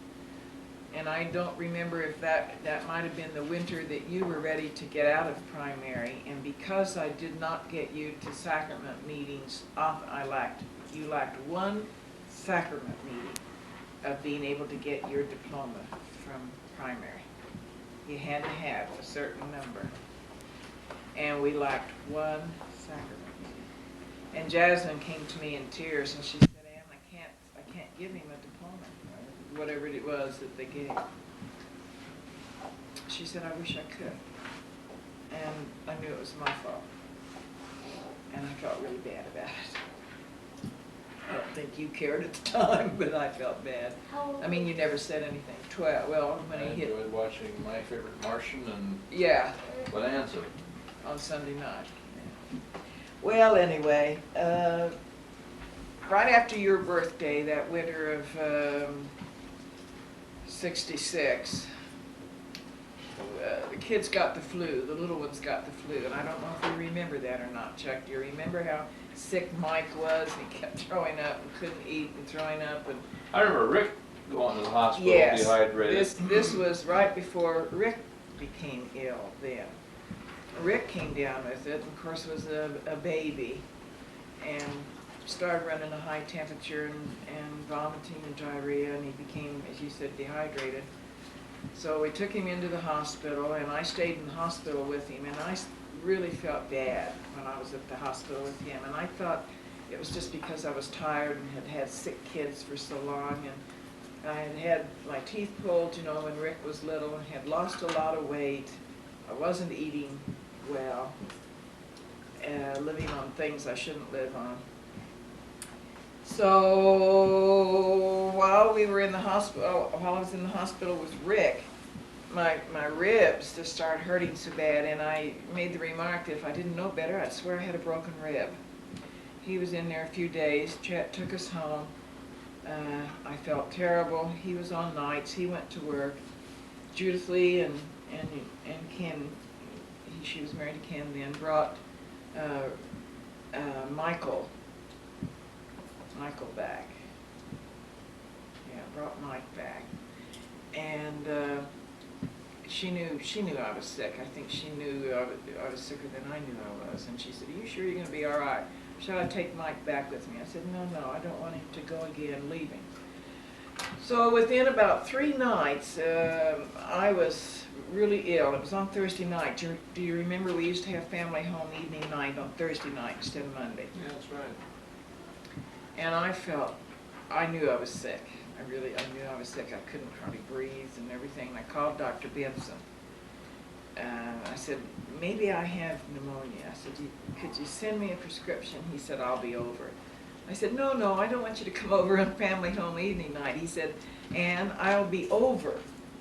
And I don't remember if that might have been the winter that you were ready to get out of primary, and because I did not get you to sacrament meetings, you lacked one sacrament meeting of being able to get your diploma from primary. You had to have a certain number, and we lacked one sacrament meeting. And Jasmine came to me in tears, and she said, Ann, I can't give him a diploma, or whatever it was that they gave. she said, I wish I could. And I knew it was my fault. And I felt really bad about it. I don't think you cared at the time, but I felt bad. I mean, you never said anything. 12, well, when I he hit, enjoyed watching My Favorite Martian and yeah, Bonanza. on Sunday night. Yeah. Well, anyway, right after your birthday, that winter of '66, the kids got the flu, the little ones got the flu, and I don't know if you remember that or not, Chuck. Do you remember how sick Mike was, and he kept throwing up and couldn't eat and throwing up? And I remember Rick going to the hospital yes, dehydrated. this was right before Rick became ill then. Rick came down with it, of course was a baby, and started running a high temperature and vomiting and diarrhea, and he became, as you said, dehydrated. So we took him into the hospital, and I stayed in the hospital with him, and I really felt bad when I was at the hospital with him, and I thought it was just because I was tired and had had sick kids for so long, and I had had my teeth pulled, you know, when Rick was little, and had lost a lot of weight. I wasn't eating well, living on things I shouldn't live on. So while we were in the hospital, while I was in the hospital with Rick, my ribs just started hurting so bad, and I made the remark that if I didn't know better, I'd swear I had a broken rib. He was in there a few days. Chet took us home. I felt terrible. He was on nights. He went to work. Judith Lee and Ken, she was married to Ken then, brought Michael back. Yeah, brought Mike back. And she knew I was sick. I think she knew I was sicker than I knew I was. And she said, are you sure you're going to be all right? Shall I take Mike back with me? I said, no, I don't want him to go again, leaving. So within about 3 nights, I was really ill. It was on Thursday night. Do you remember we used to have family home evening night on Thursday night instead of Monday? Yeah, that's right. And I knew I was sick. I knew I was sick. I couldn't hardly breathe and everything. And I called Dr. Benson. I said, maybe I have pneumonia. I said, could you send me a prescription? He said, I'll be over it. I said, no, I don't want you to come over on family home evening night. He said, Ann, I'll be over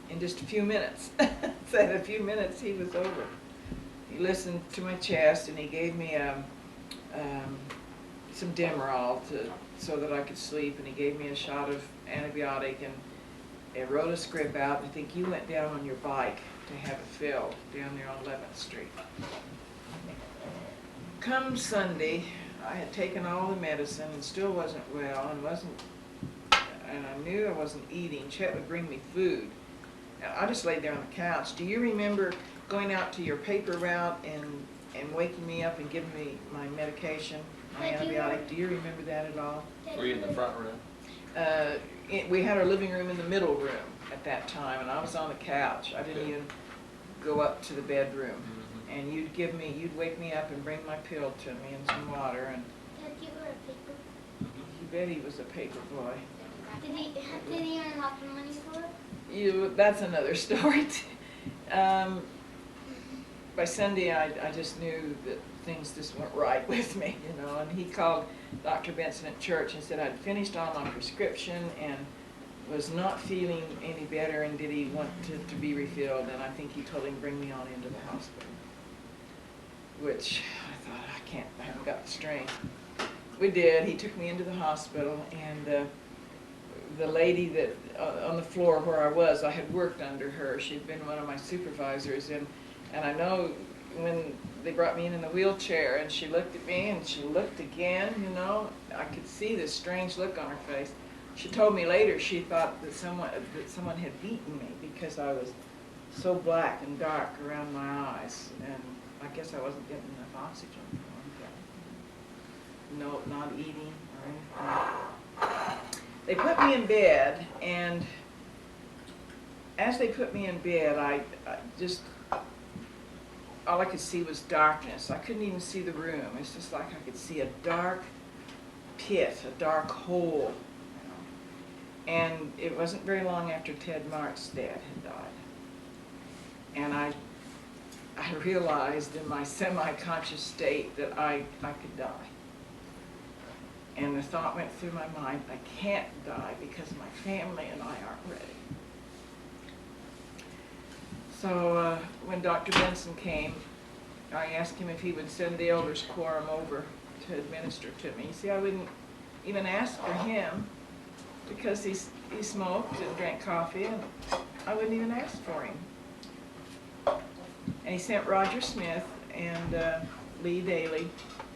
in just a few minutes. So in a few minutes, he was over. He listened to my chest, and he gave me some Demerol so that I could sleep, and he gave me a shot of antibiotic, and wrote a script out. I think you went down on your bike to have it filled down there on 11th Street. Come Sunday, I had taken all the medicine and still wasn't well, and I knew I wasn't eating. Chet would bring me food. I just laid there on the couch. Do you remember going out to your paper route and waking me up and giving me my medication, my antibiotic? Do you remember that at all? Were you in the front room? We had our living room in the middle room at that time, and I was on the couch. I didn't even go up to the bedroom. Mm-hmm. And you'd wake me up and bring my pill to me and some water. And Did you wear a paper? you bet he was a paper boy. Did he earn lots of money for it? That's another story. By Sunday, I just knew that things just weren't right with me, you know. And he called Dr. Benson at church and said I'd finished all my prescription and was not feeling any better, and did he want to be refilled. And I think he told him bring me on into the hospital, which I thought, I haven't got the strength. We did. He took me into the hospital, and the lady that on the floor where I was, I had worked under her. She'd been one of my supervisors, and I know when they brought me in the wheelchair, and she looked at me and she looked again, you know, I could see this strange look on her face. She told me later she thought that someone had beaten me because I was so black and dark around my eyes, and I guess I wasn't getting enough oxygen for them. No, not eating or anything. They put me in bed, and as they put me in bed, I just, all I could see was darkness. I couldn't even see the room. It's just like I could see a dark pit, a dark hole. You know. And it wasn't very long after Ted Mart's dad had died. And I realized in my semi-conscious state that I could die. And the thought went through my mind, I can't die because my family and I aren't ready. So when Dr. Benson came, I asked him if he would send the elders quorum over to administer to me. See, I wouldn't even ask for him because he smoked and drank coffee, and I wouldn't even ask for him. And he sent Roger Smith and Lee Daly,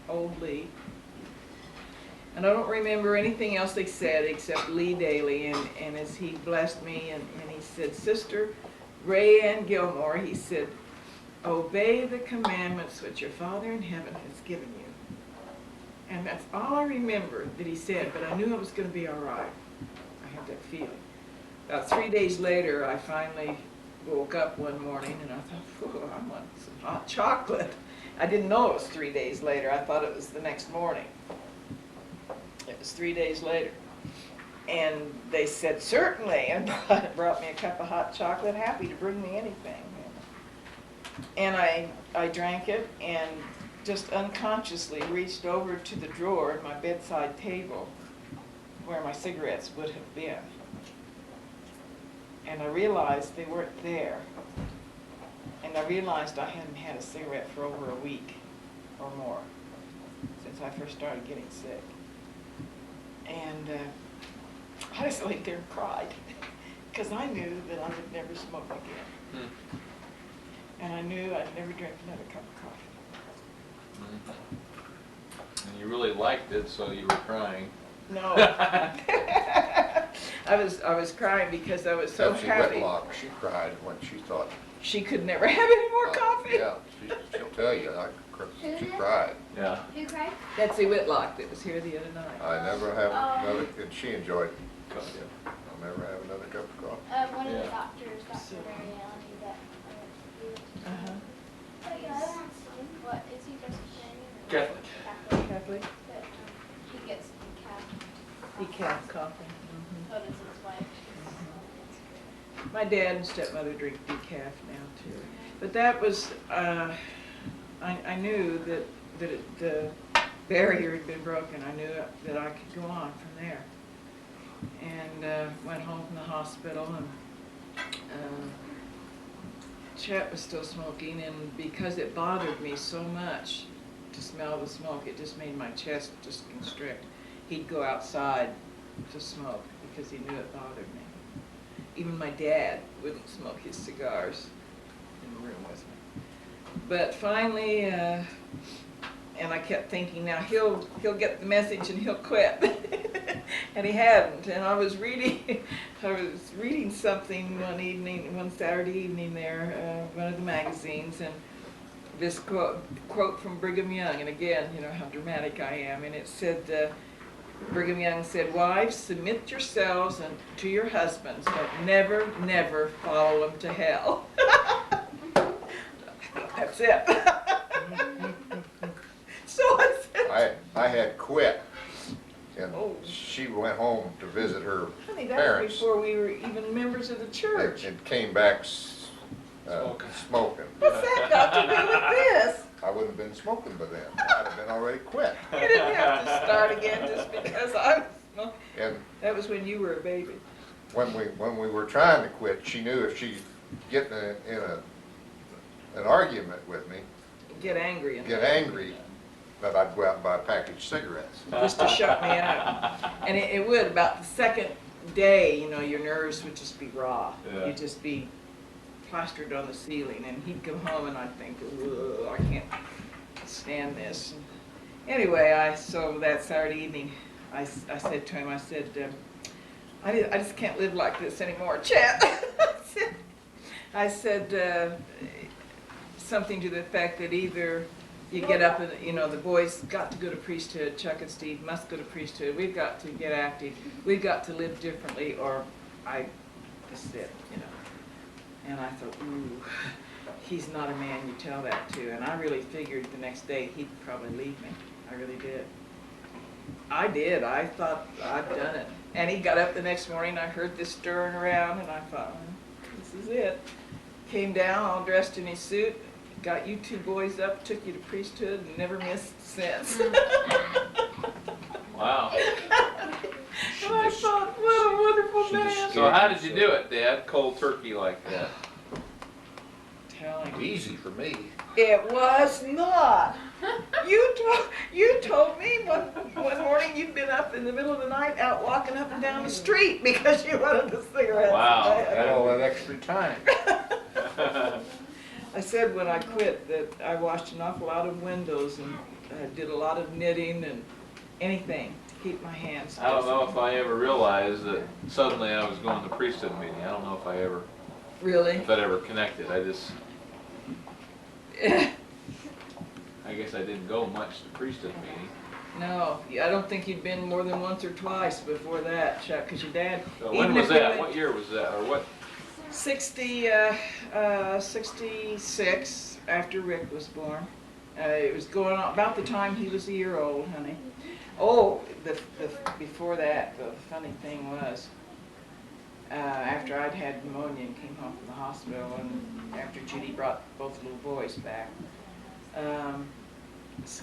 old Lee. And I don't remember anything else they said except Lee Daly, and as he blessed me, and he said, Sister Rae Anne Gilmore, he said, obey the commandments which your Father in heaven has given you. And that's all I remember that he said, but I knew I was going to be all right. I had that feeling. About 3 days later, I finally woke up one morning and I thought, oh, I want some hot chocolate. I didn't know it was 3 days later. I thought it was the next morning. It was 3 days later. And they said, certainly, and brought me a cup of hot chocolate, happy to bring me anything. And I drank it and just unconsciously reached over to the drawer in my bedside table where my cigarettes would have been. And I realized they weren't there. And I realized I hadn't had a cigarette for over a week or more since I first started getting sick. And I just laid there and cried because I knew that I would never smoke again. And I knew I'd never drink another cup of coffee. And you really liked it, so you were crying. No. I was crying because I was so Elsie happy. Whitlock, she cried when she thought, She could never have any more coffee. yeah, she'll tell you, she cried. Yeah. Who cried? Betsy Whitlock that was here the other night. I never have another, and she enjoyed coffee. I'll never have another cup of coffee. One of Yeah. the doctors, Dr. So- Rae Anne, that Uh-huh. what is he Presbyterian? or Catholic. Catholic. Catholic. But, he gets Decaf coffee. so does his wife. My dad and stepmother drink decaf now too. But that was, I knew that the barrier had been broken. I knew that I could go on from there. And went home from the hospital, and Chet was still smoking, and because it bothered me so much to smell the smoke, it just made my chest just constrict. He'd go outside to smoke because he knew it bothered me. Even my dad wouldn't smoke his cigars in the room with me. But finally, and I kept thinking, now he'll get the message and he'll quit. And he hadn't. And I was reading something one Saturday evening there, one of the magazines, and this quote from Brigham Young, and again, you know how dramatic I am, and it said, Brigham Young said, wives, submit yourselves to your husbands, but never, never follow them to hell. That's it. So I said, I had quit, and Oh. she went home to visit her honey, that was parents, before we were even members of the church. and came back smoking. What's that got to do with this? I wouldn't have been smoking by then. I'd have been already quit. You didn't have to start again just because I was smoking. And That was when you were a baby. when we were trying to quit, she knew if she get in an argument with me, Get angry. get angry, that I'd go out and buy a package of cigarettes. Just to shut me up. And it would, about the second day, you know, your nerves would just be raw. Yeah. You'd just be plastered on the ceiling, and he'd come home and I'd think, I can't stand this. Anyway, so that Saturday evening, I said to him, I said, I just can't live like this anymore, Chet. I said something to the effect that either you get up and, you know, the boys got to go to priesthood, Chuck and Steve must go to priesthood, we've got to get active, we've got to live differently, or this is it, you know. And I thought, ooh, he's not a man you tell that to. And I really figured the next day he'd probably leave me. I really did. I did. I thought I'd done it. And he got up the next morning, I heard this stirring around, and I thought, this is it. came down all dressed in his suit, got you two boys up, took you to priesthood, and never missed since. Wow. And I thought, what a wonderful man. So how did you do it, Dad? Cold turkey like that? Telling. Easy for me. It was not. You told me one morning you'd been up in the middle of the night out walking up and down the street because you wanted a cigarette. Wow. Had all that extra time. I said when I quit that I washed an awful lot of windows and did a lot of knitting and anything to keep my hands busy. I don't know if I ever realized that suddenly I was going to priesthood meeting. I don't know if I ever, Really? if that ever connected. I guess I didn't go much to priesthood meeting. No, I don't think you'd been more than once or twice before that, Chuck, because your dad. So when was that? What year was that? Or what? 66 after Rick was born. It was going on about the time he was a year old, honey. Oh, before that, the funny thing was, after I'd had pneumonia and came home from the hospital, and after Judy brought both little boys back,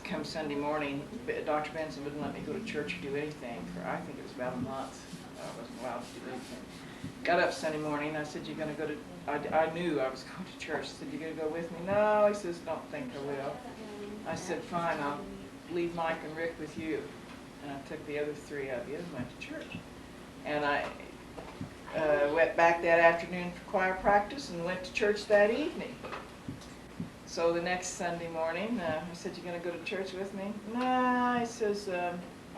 come Sunday morning, Dr. Benson wouldn't let me go to church or do anything for, I think it was about a month. I wasn't allowed to do anything. Got up Sunday morning, I said, you're going to go to, I knew I was going to church. I said, you going to go with me? No, he says, don't think I will. I said, fine, I'll leave Mike and Rick with you. And I took the other three of you and went to church. And I went back that afternoon for choir practice and went to church that evening. So the next Sunday morning, I said, you going to go to church with me? Nah, he says, I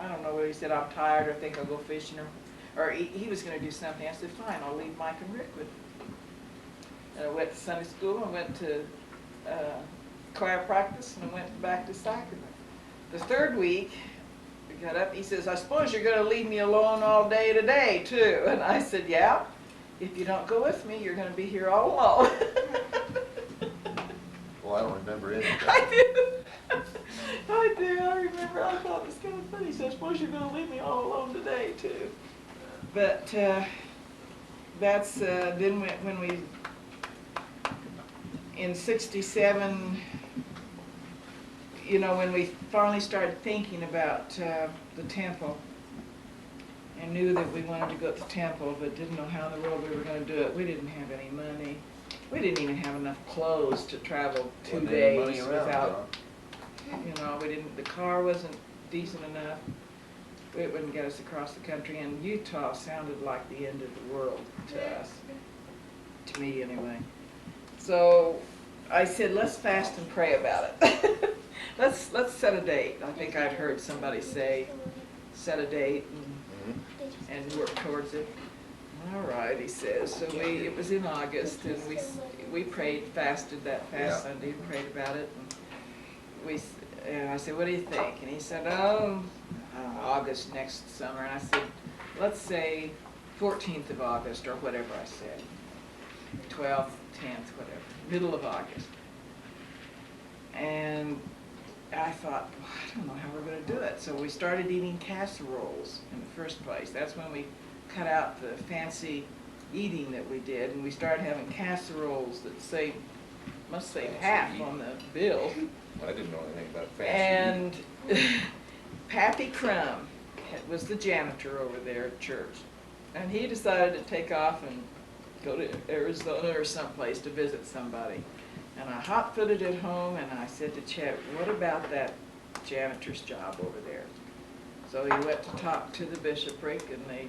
don't know what he said, I'm tired, or I think I'll go fishing, or he was going to do something. I said, fine, I'll leave Mike and Rick with you. And I went to Sunday school, I went to choir practice, and I went back to sacrament. The third week, we got up, he says, I suppose you're going to leave me alone all day today, too. And I said, yeah, if you don't go with me, you're going to be here all alone. Well, I don't remember any of that. I do, I remember, I thought it was kind of funny. He said, I suppose you're going to leave me all alone today, too. But that's, then when we, in 67, you know, when we finally started thinking about the temple, and knew that we wanted to go to the temple, but didn't know how in the world we were going to do it. We didn't have any money. We didn't even have enough clothes to travel 2 days without, you know, we didn't, the car wasn't decent enough. It wouldn't get us across the country, and Utah sounded like the end of the world to us, to me anyway. So I said, let's fast and pray about it. let's set a date. I think I'd heard somebody say, set a date and work towards it. All right, he says. So it was in August, and we prayed, fasted that fast Sunday, and prayed about it. And I said, what do you think? And he said, August next summer. And I said, let's say 14th of August, or whatever I said. 12th, 10th, whatever. Middle of August. And I thought, well, I don't know how we're going to do it. So we started eating casseroles in the first place. That's when we cut out the fancy eating that we did, and we started having casseroles that must save half on the bill. I didn't know anything about fancy eating. And Pappy Crumb was the janitor over there at church, and he decided to take off and go to Arizona or someplace to visit somebody. And I hot-footed it home, and I said to Chet, what about that janitor's job over there? So he went to talk to the bishopric, and they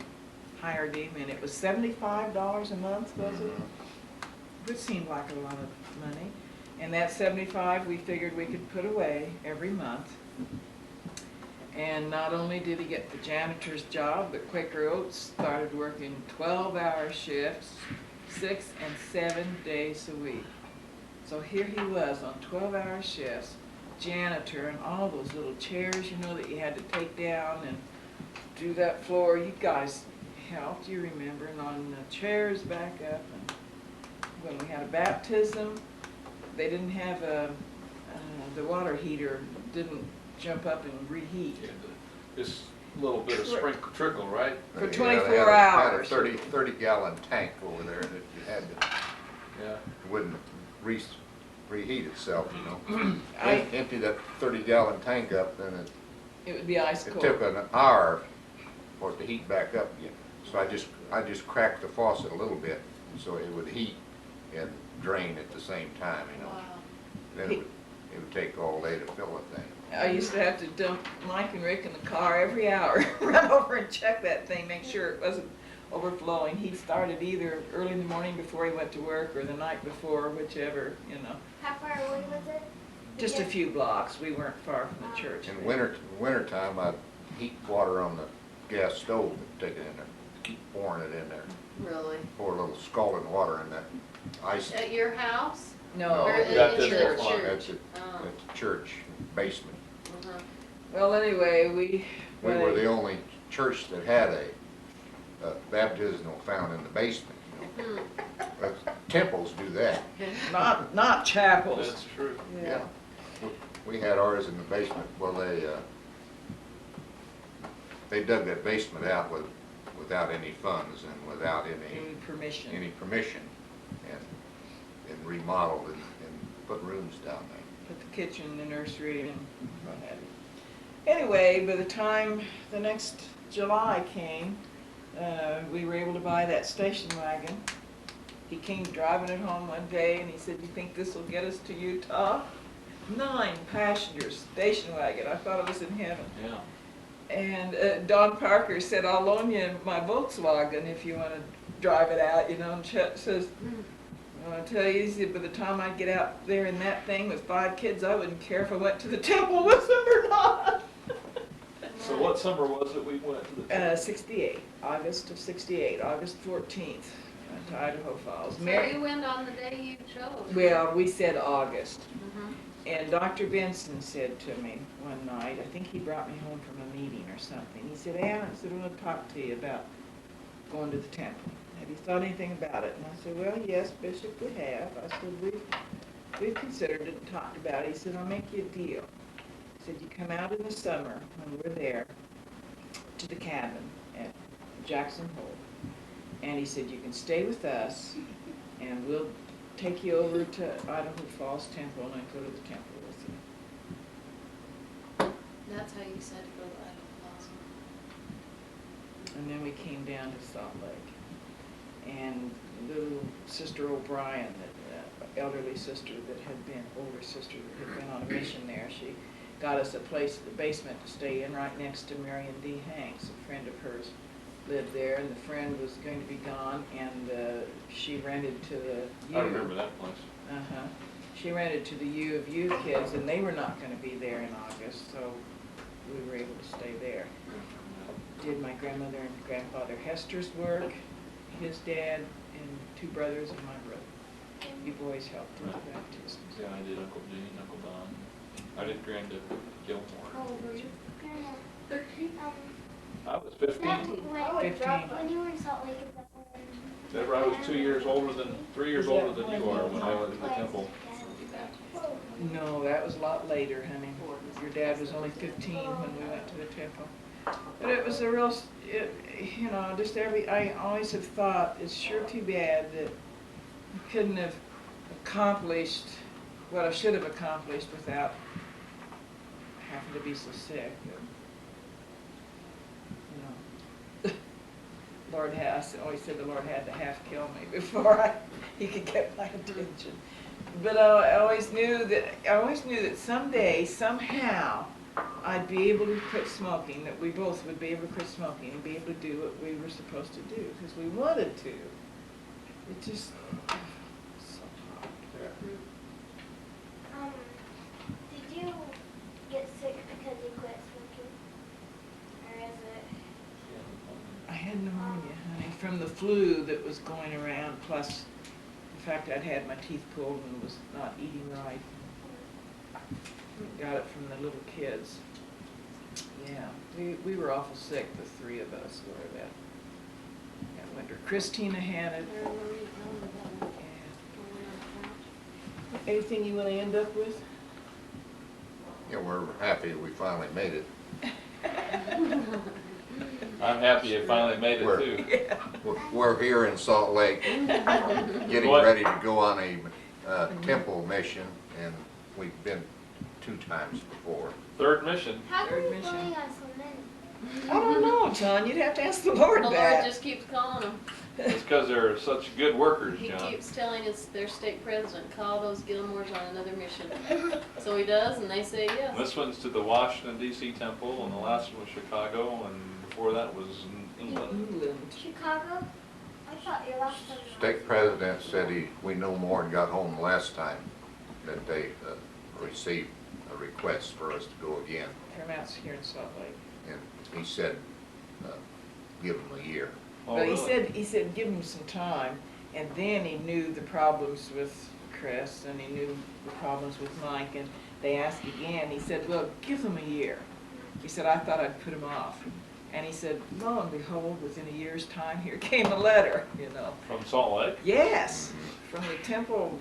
hired him, and it was $75 a month, was it? Which seemed like a lot of money. And that $75 we figured we could put away every month. And not only did he get the janitor's job, but Quaker Oats started working 12-hour shifts, 6 and 7 days a week. So here he was on 12-hour shifts, janitor, and all those little chairs, you know, that you had to take down and do that floor. You guys helped, you remember, and on the chairs back up. And when we had a baptism, they didn't have the water heater didn't jump up and reheat. Yeah, this little bit of sprinkle trickle, right? For They 24 had a hours. 30-gallon tank over there that you had to. Yeah. wouldn't reheat itself, you know. I- Empty that 30-gallon tank up, then It would be ice it cold. took an hour for it to heat back up again. So I just cracked the faucet a little bit so it would heat and drain at the same time, you know. Then it would take all day to fill the thing. I used to have to dump Mike and Rick in the car every hour, run over and check that thing, make sure it wasn't overflowing. He started either early in the morning before he went to work or the night before, whichever, you know. How far away was it? Just a few blocks. We weren't far from the church. In wintertime, I'd heat water on the gas stove and take it in there, keep pouring it in there. Really? Pour a little scalding water in that ice. At your house? No, Or at that the didn't church. apply. That's Oh. at the church basement. Uh-huh. Well, anyway, We were the only church that had a baptismal fountain in the basement, you know. Temples do that. not chapels. That's true. Yeah. We had ours in the basement. Well, they dug that basement out without any funds and without Any permission. any permission, and remodeled and put rooms down there. Put the kitchen, the nursery, and what have you. Anyway, by the time the next July came, we were able to buy that station wagon. He came driving it home one day and he said, "You think this will get us to Utah?" 9 passengers, station wagon. I thought it was in heaven. Yeah. And Don Parker said, "I'll loan you my Volkswagen if you want to drive it out," you know. And Chet says, "I want to tell you, he said, by the time I get out there in that thing with 5 kids, I wouldn't care if I went to the temple with them or not." So what summer was it we went to the temple? 68, August of 68, August 14th, went to Idaho Falls. So you went on the day you chose? Well, we said August. Mhm. And Dr. Benson said to me one night, I think he brought me home from a meeting or something. He said, "Ann," I said, "I want to talk to you about going to the temple. Have you thought anything about it?" And I said, "Well, yes, Bishop, we have." I said, we've considered it and talked about it." He said, "I'll make you a deal." He said, "You come out in the summer when we're there to the cabin at Jackson Hole." And he said, "You can stay with us and we'll take you over to Idaho Falls Temple and go to the temple with you." That's how you said to go to Idaho Falls. And then we came down to Salt Lake. And little Sister O'Brien, that elderly sister that had been, older sister that had been on a mission there, she got us a place in the basement to stay in right next to Marion D. Hanks. A friend of hers lived there, and the friend was going to be gone, and she rented to the I remember that place. Uh-huh. She rented to the U of U kids, and they were not going to be there in August, so we were able to stay there. Did my grandmother and grandfather Hester's work, his dad, and 2 brothers and my brother. You boys helped with the baptisms. Yeah, I did Uncle Gene, Uncle Don. I did Granddad Gilmore. How old were you? 13? I was 15. When you were in Salt Lake, is that when? Remember, I was 3 years older than you are when I went to the temple. No, that was a lot later, honey. Your dad was only 15 when we went to the temple. But it was a real, you know, I always have thought, it's sure too bad that I couldn't have accomplished what I should have accomplished without having to be so sick. You know, Lord has, I always said the Lord had to half kill me before he could get my attention. But I always knew that someday, somehow, I'd be able to quit smoking, that we both would be able to quit smoking and be able to do what we were supposed to do, because we wanted to. It just, so hard. Did you get sick because you quit smoking? Or is it? I had pneumonia, honey, from the flu that was going around, plus the fact I'd had my teeth pulled and was not eating right. Got it from the little kids. Yeah, we were awful sick, the 3 of us were that winter. Christina had it. Yeah. Anything you want to end up with? Yeah, we're happy we finally made it. I'm happy you finally made it Where? too. We're here in Salt Lake, getting What? ready to go on a temple mission, and we've been 2 times before. Third mission. How come Third you're mission. going on so many? I don't know, John, you'd have to ask the The Lord Lord that. just keeps calling them. It's because they're such good workers, He John. keeps telling us their state president, call those Gilmores on another mission. So he does, and they say yes. This one's to the Washington D.C. temple, and the last one was Chicago, and before that was in England. England. Chicago? I thought your last one was. State president said we no more and got home the last time that they received a request for us to go again. Paramount's here in Salt Lake. And he said, give them a year. Oh, But really? he said give him some time, and then he knew the problems with Chris, and he knew the problems with Mike, and they asked again. He said, look, give them a year. He said, I thought I'd put him off. And he said, lo and behold, within a year's time, here came a letter, you know. From Salt Lake? Yes, from the temple,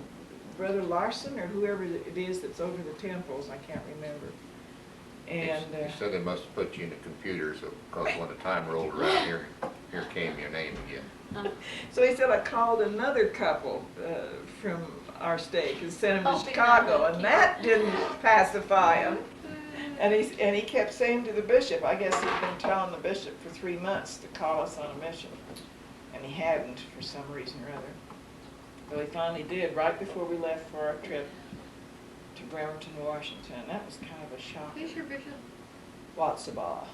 Brother Larson, or whoever it is that's over the temples, I can't remember. And He said they must have put you in the computer, so, because when the time rolled around, here came your name again. so he said I called another couple from our state and sent him Oh, to Chicago, and that didn't pacify him. And he kept saying to the bishop, I guess he'd been telling the bishop for 3 months to call us on a mission, and he hadn't for some reason or other. Well, he finally did right before we left for our trip to Bremerton, Washington. That was kind of a shock. Who's your bishop? Watsaba.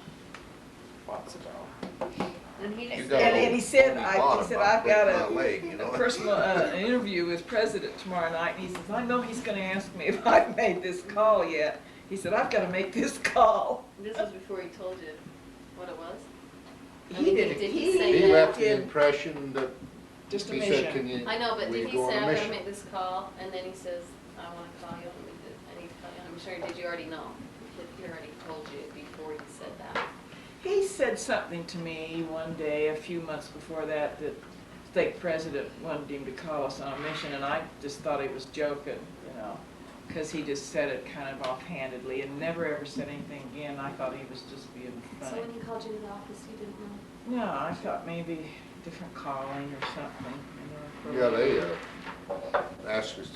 And he You just got And he said, Bottom, he said, I've got my leg, you know? a personal an interview with President tomorrow night, and he says, I know he's going to ask me if I've made this call yet. He said, I've got to make this call. This was before he told you what it was? I He mean, did. did he say He that? left the did. impression that, Just a he said, mission. can you, I know, but will did you he go say, on a I'm gonna mission? make this call, and then he says, I wanna call you, I need to call you on a mission, or did you already know? He already told you before he said that? He said something to me one day, a few months before that, that state president wanted him to call us on a mission, and I just thought he was joking, you know, because he just said it kind of offhandedly and never ever said anything again. I thought he was just being So funny. when he called you to the office, you didn't know? No, I thought maybe different calling or something, you know. Yeah, they asked us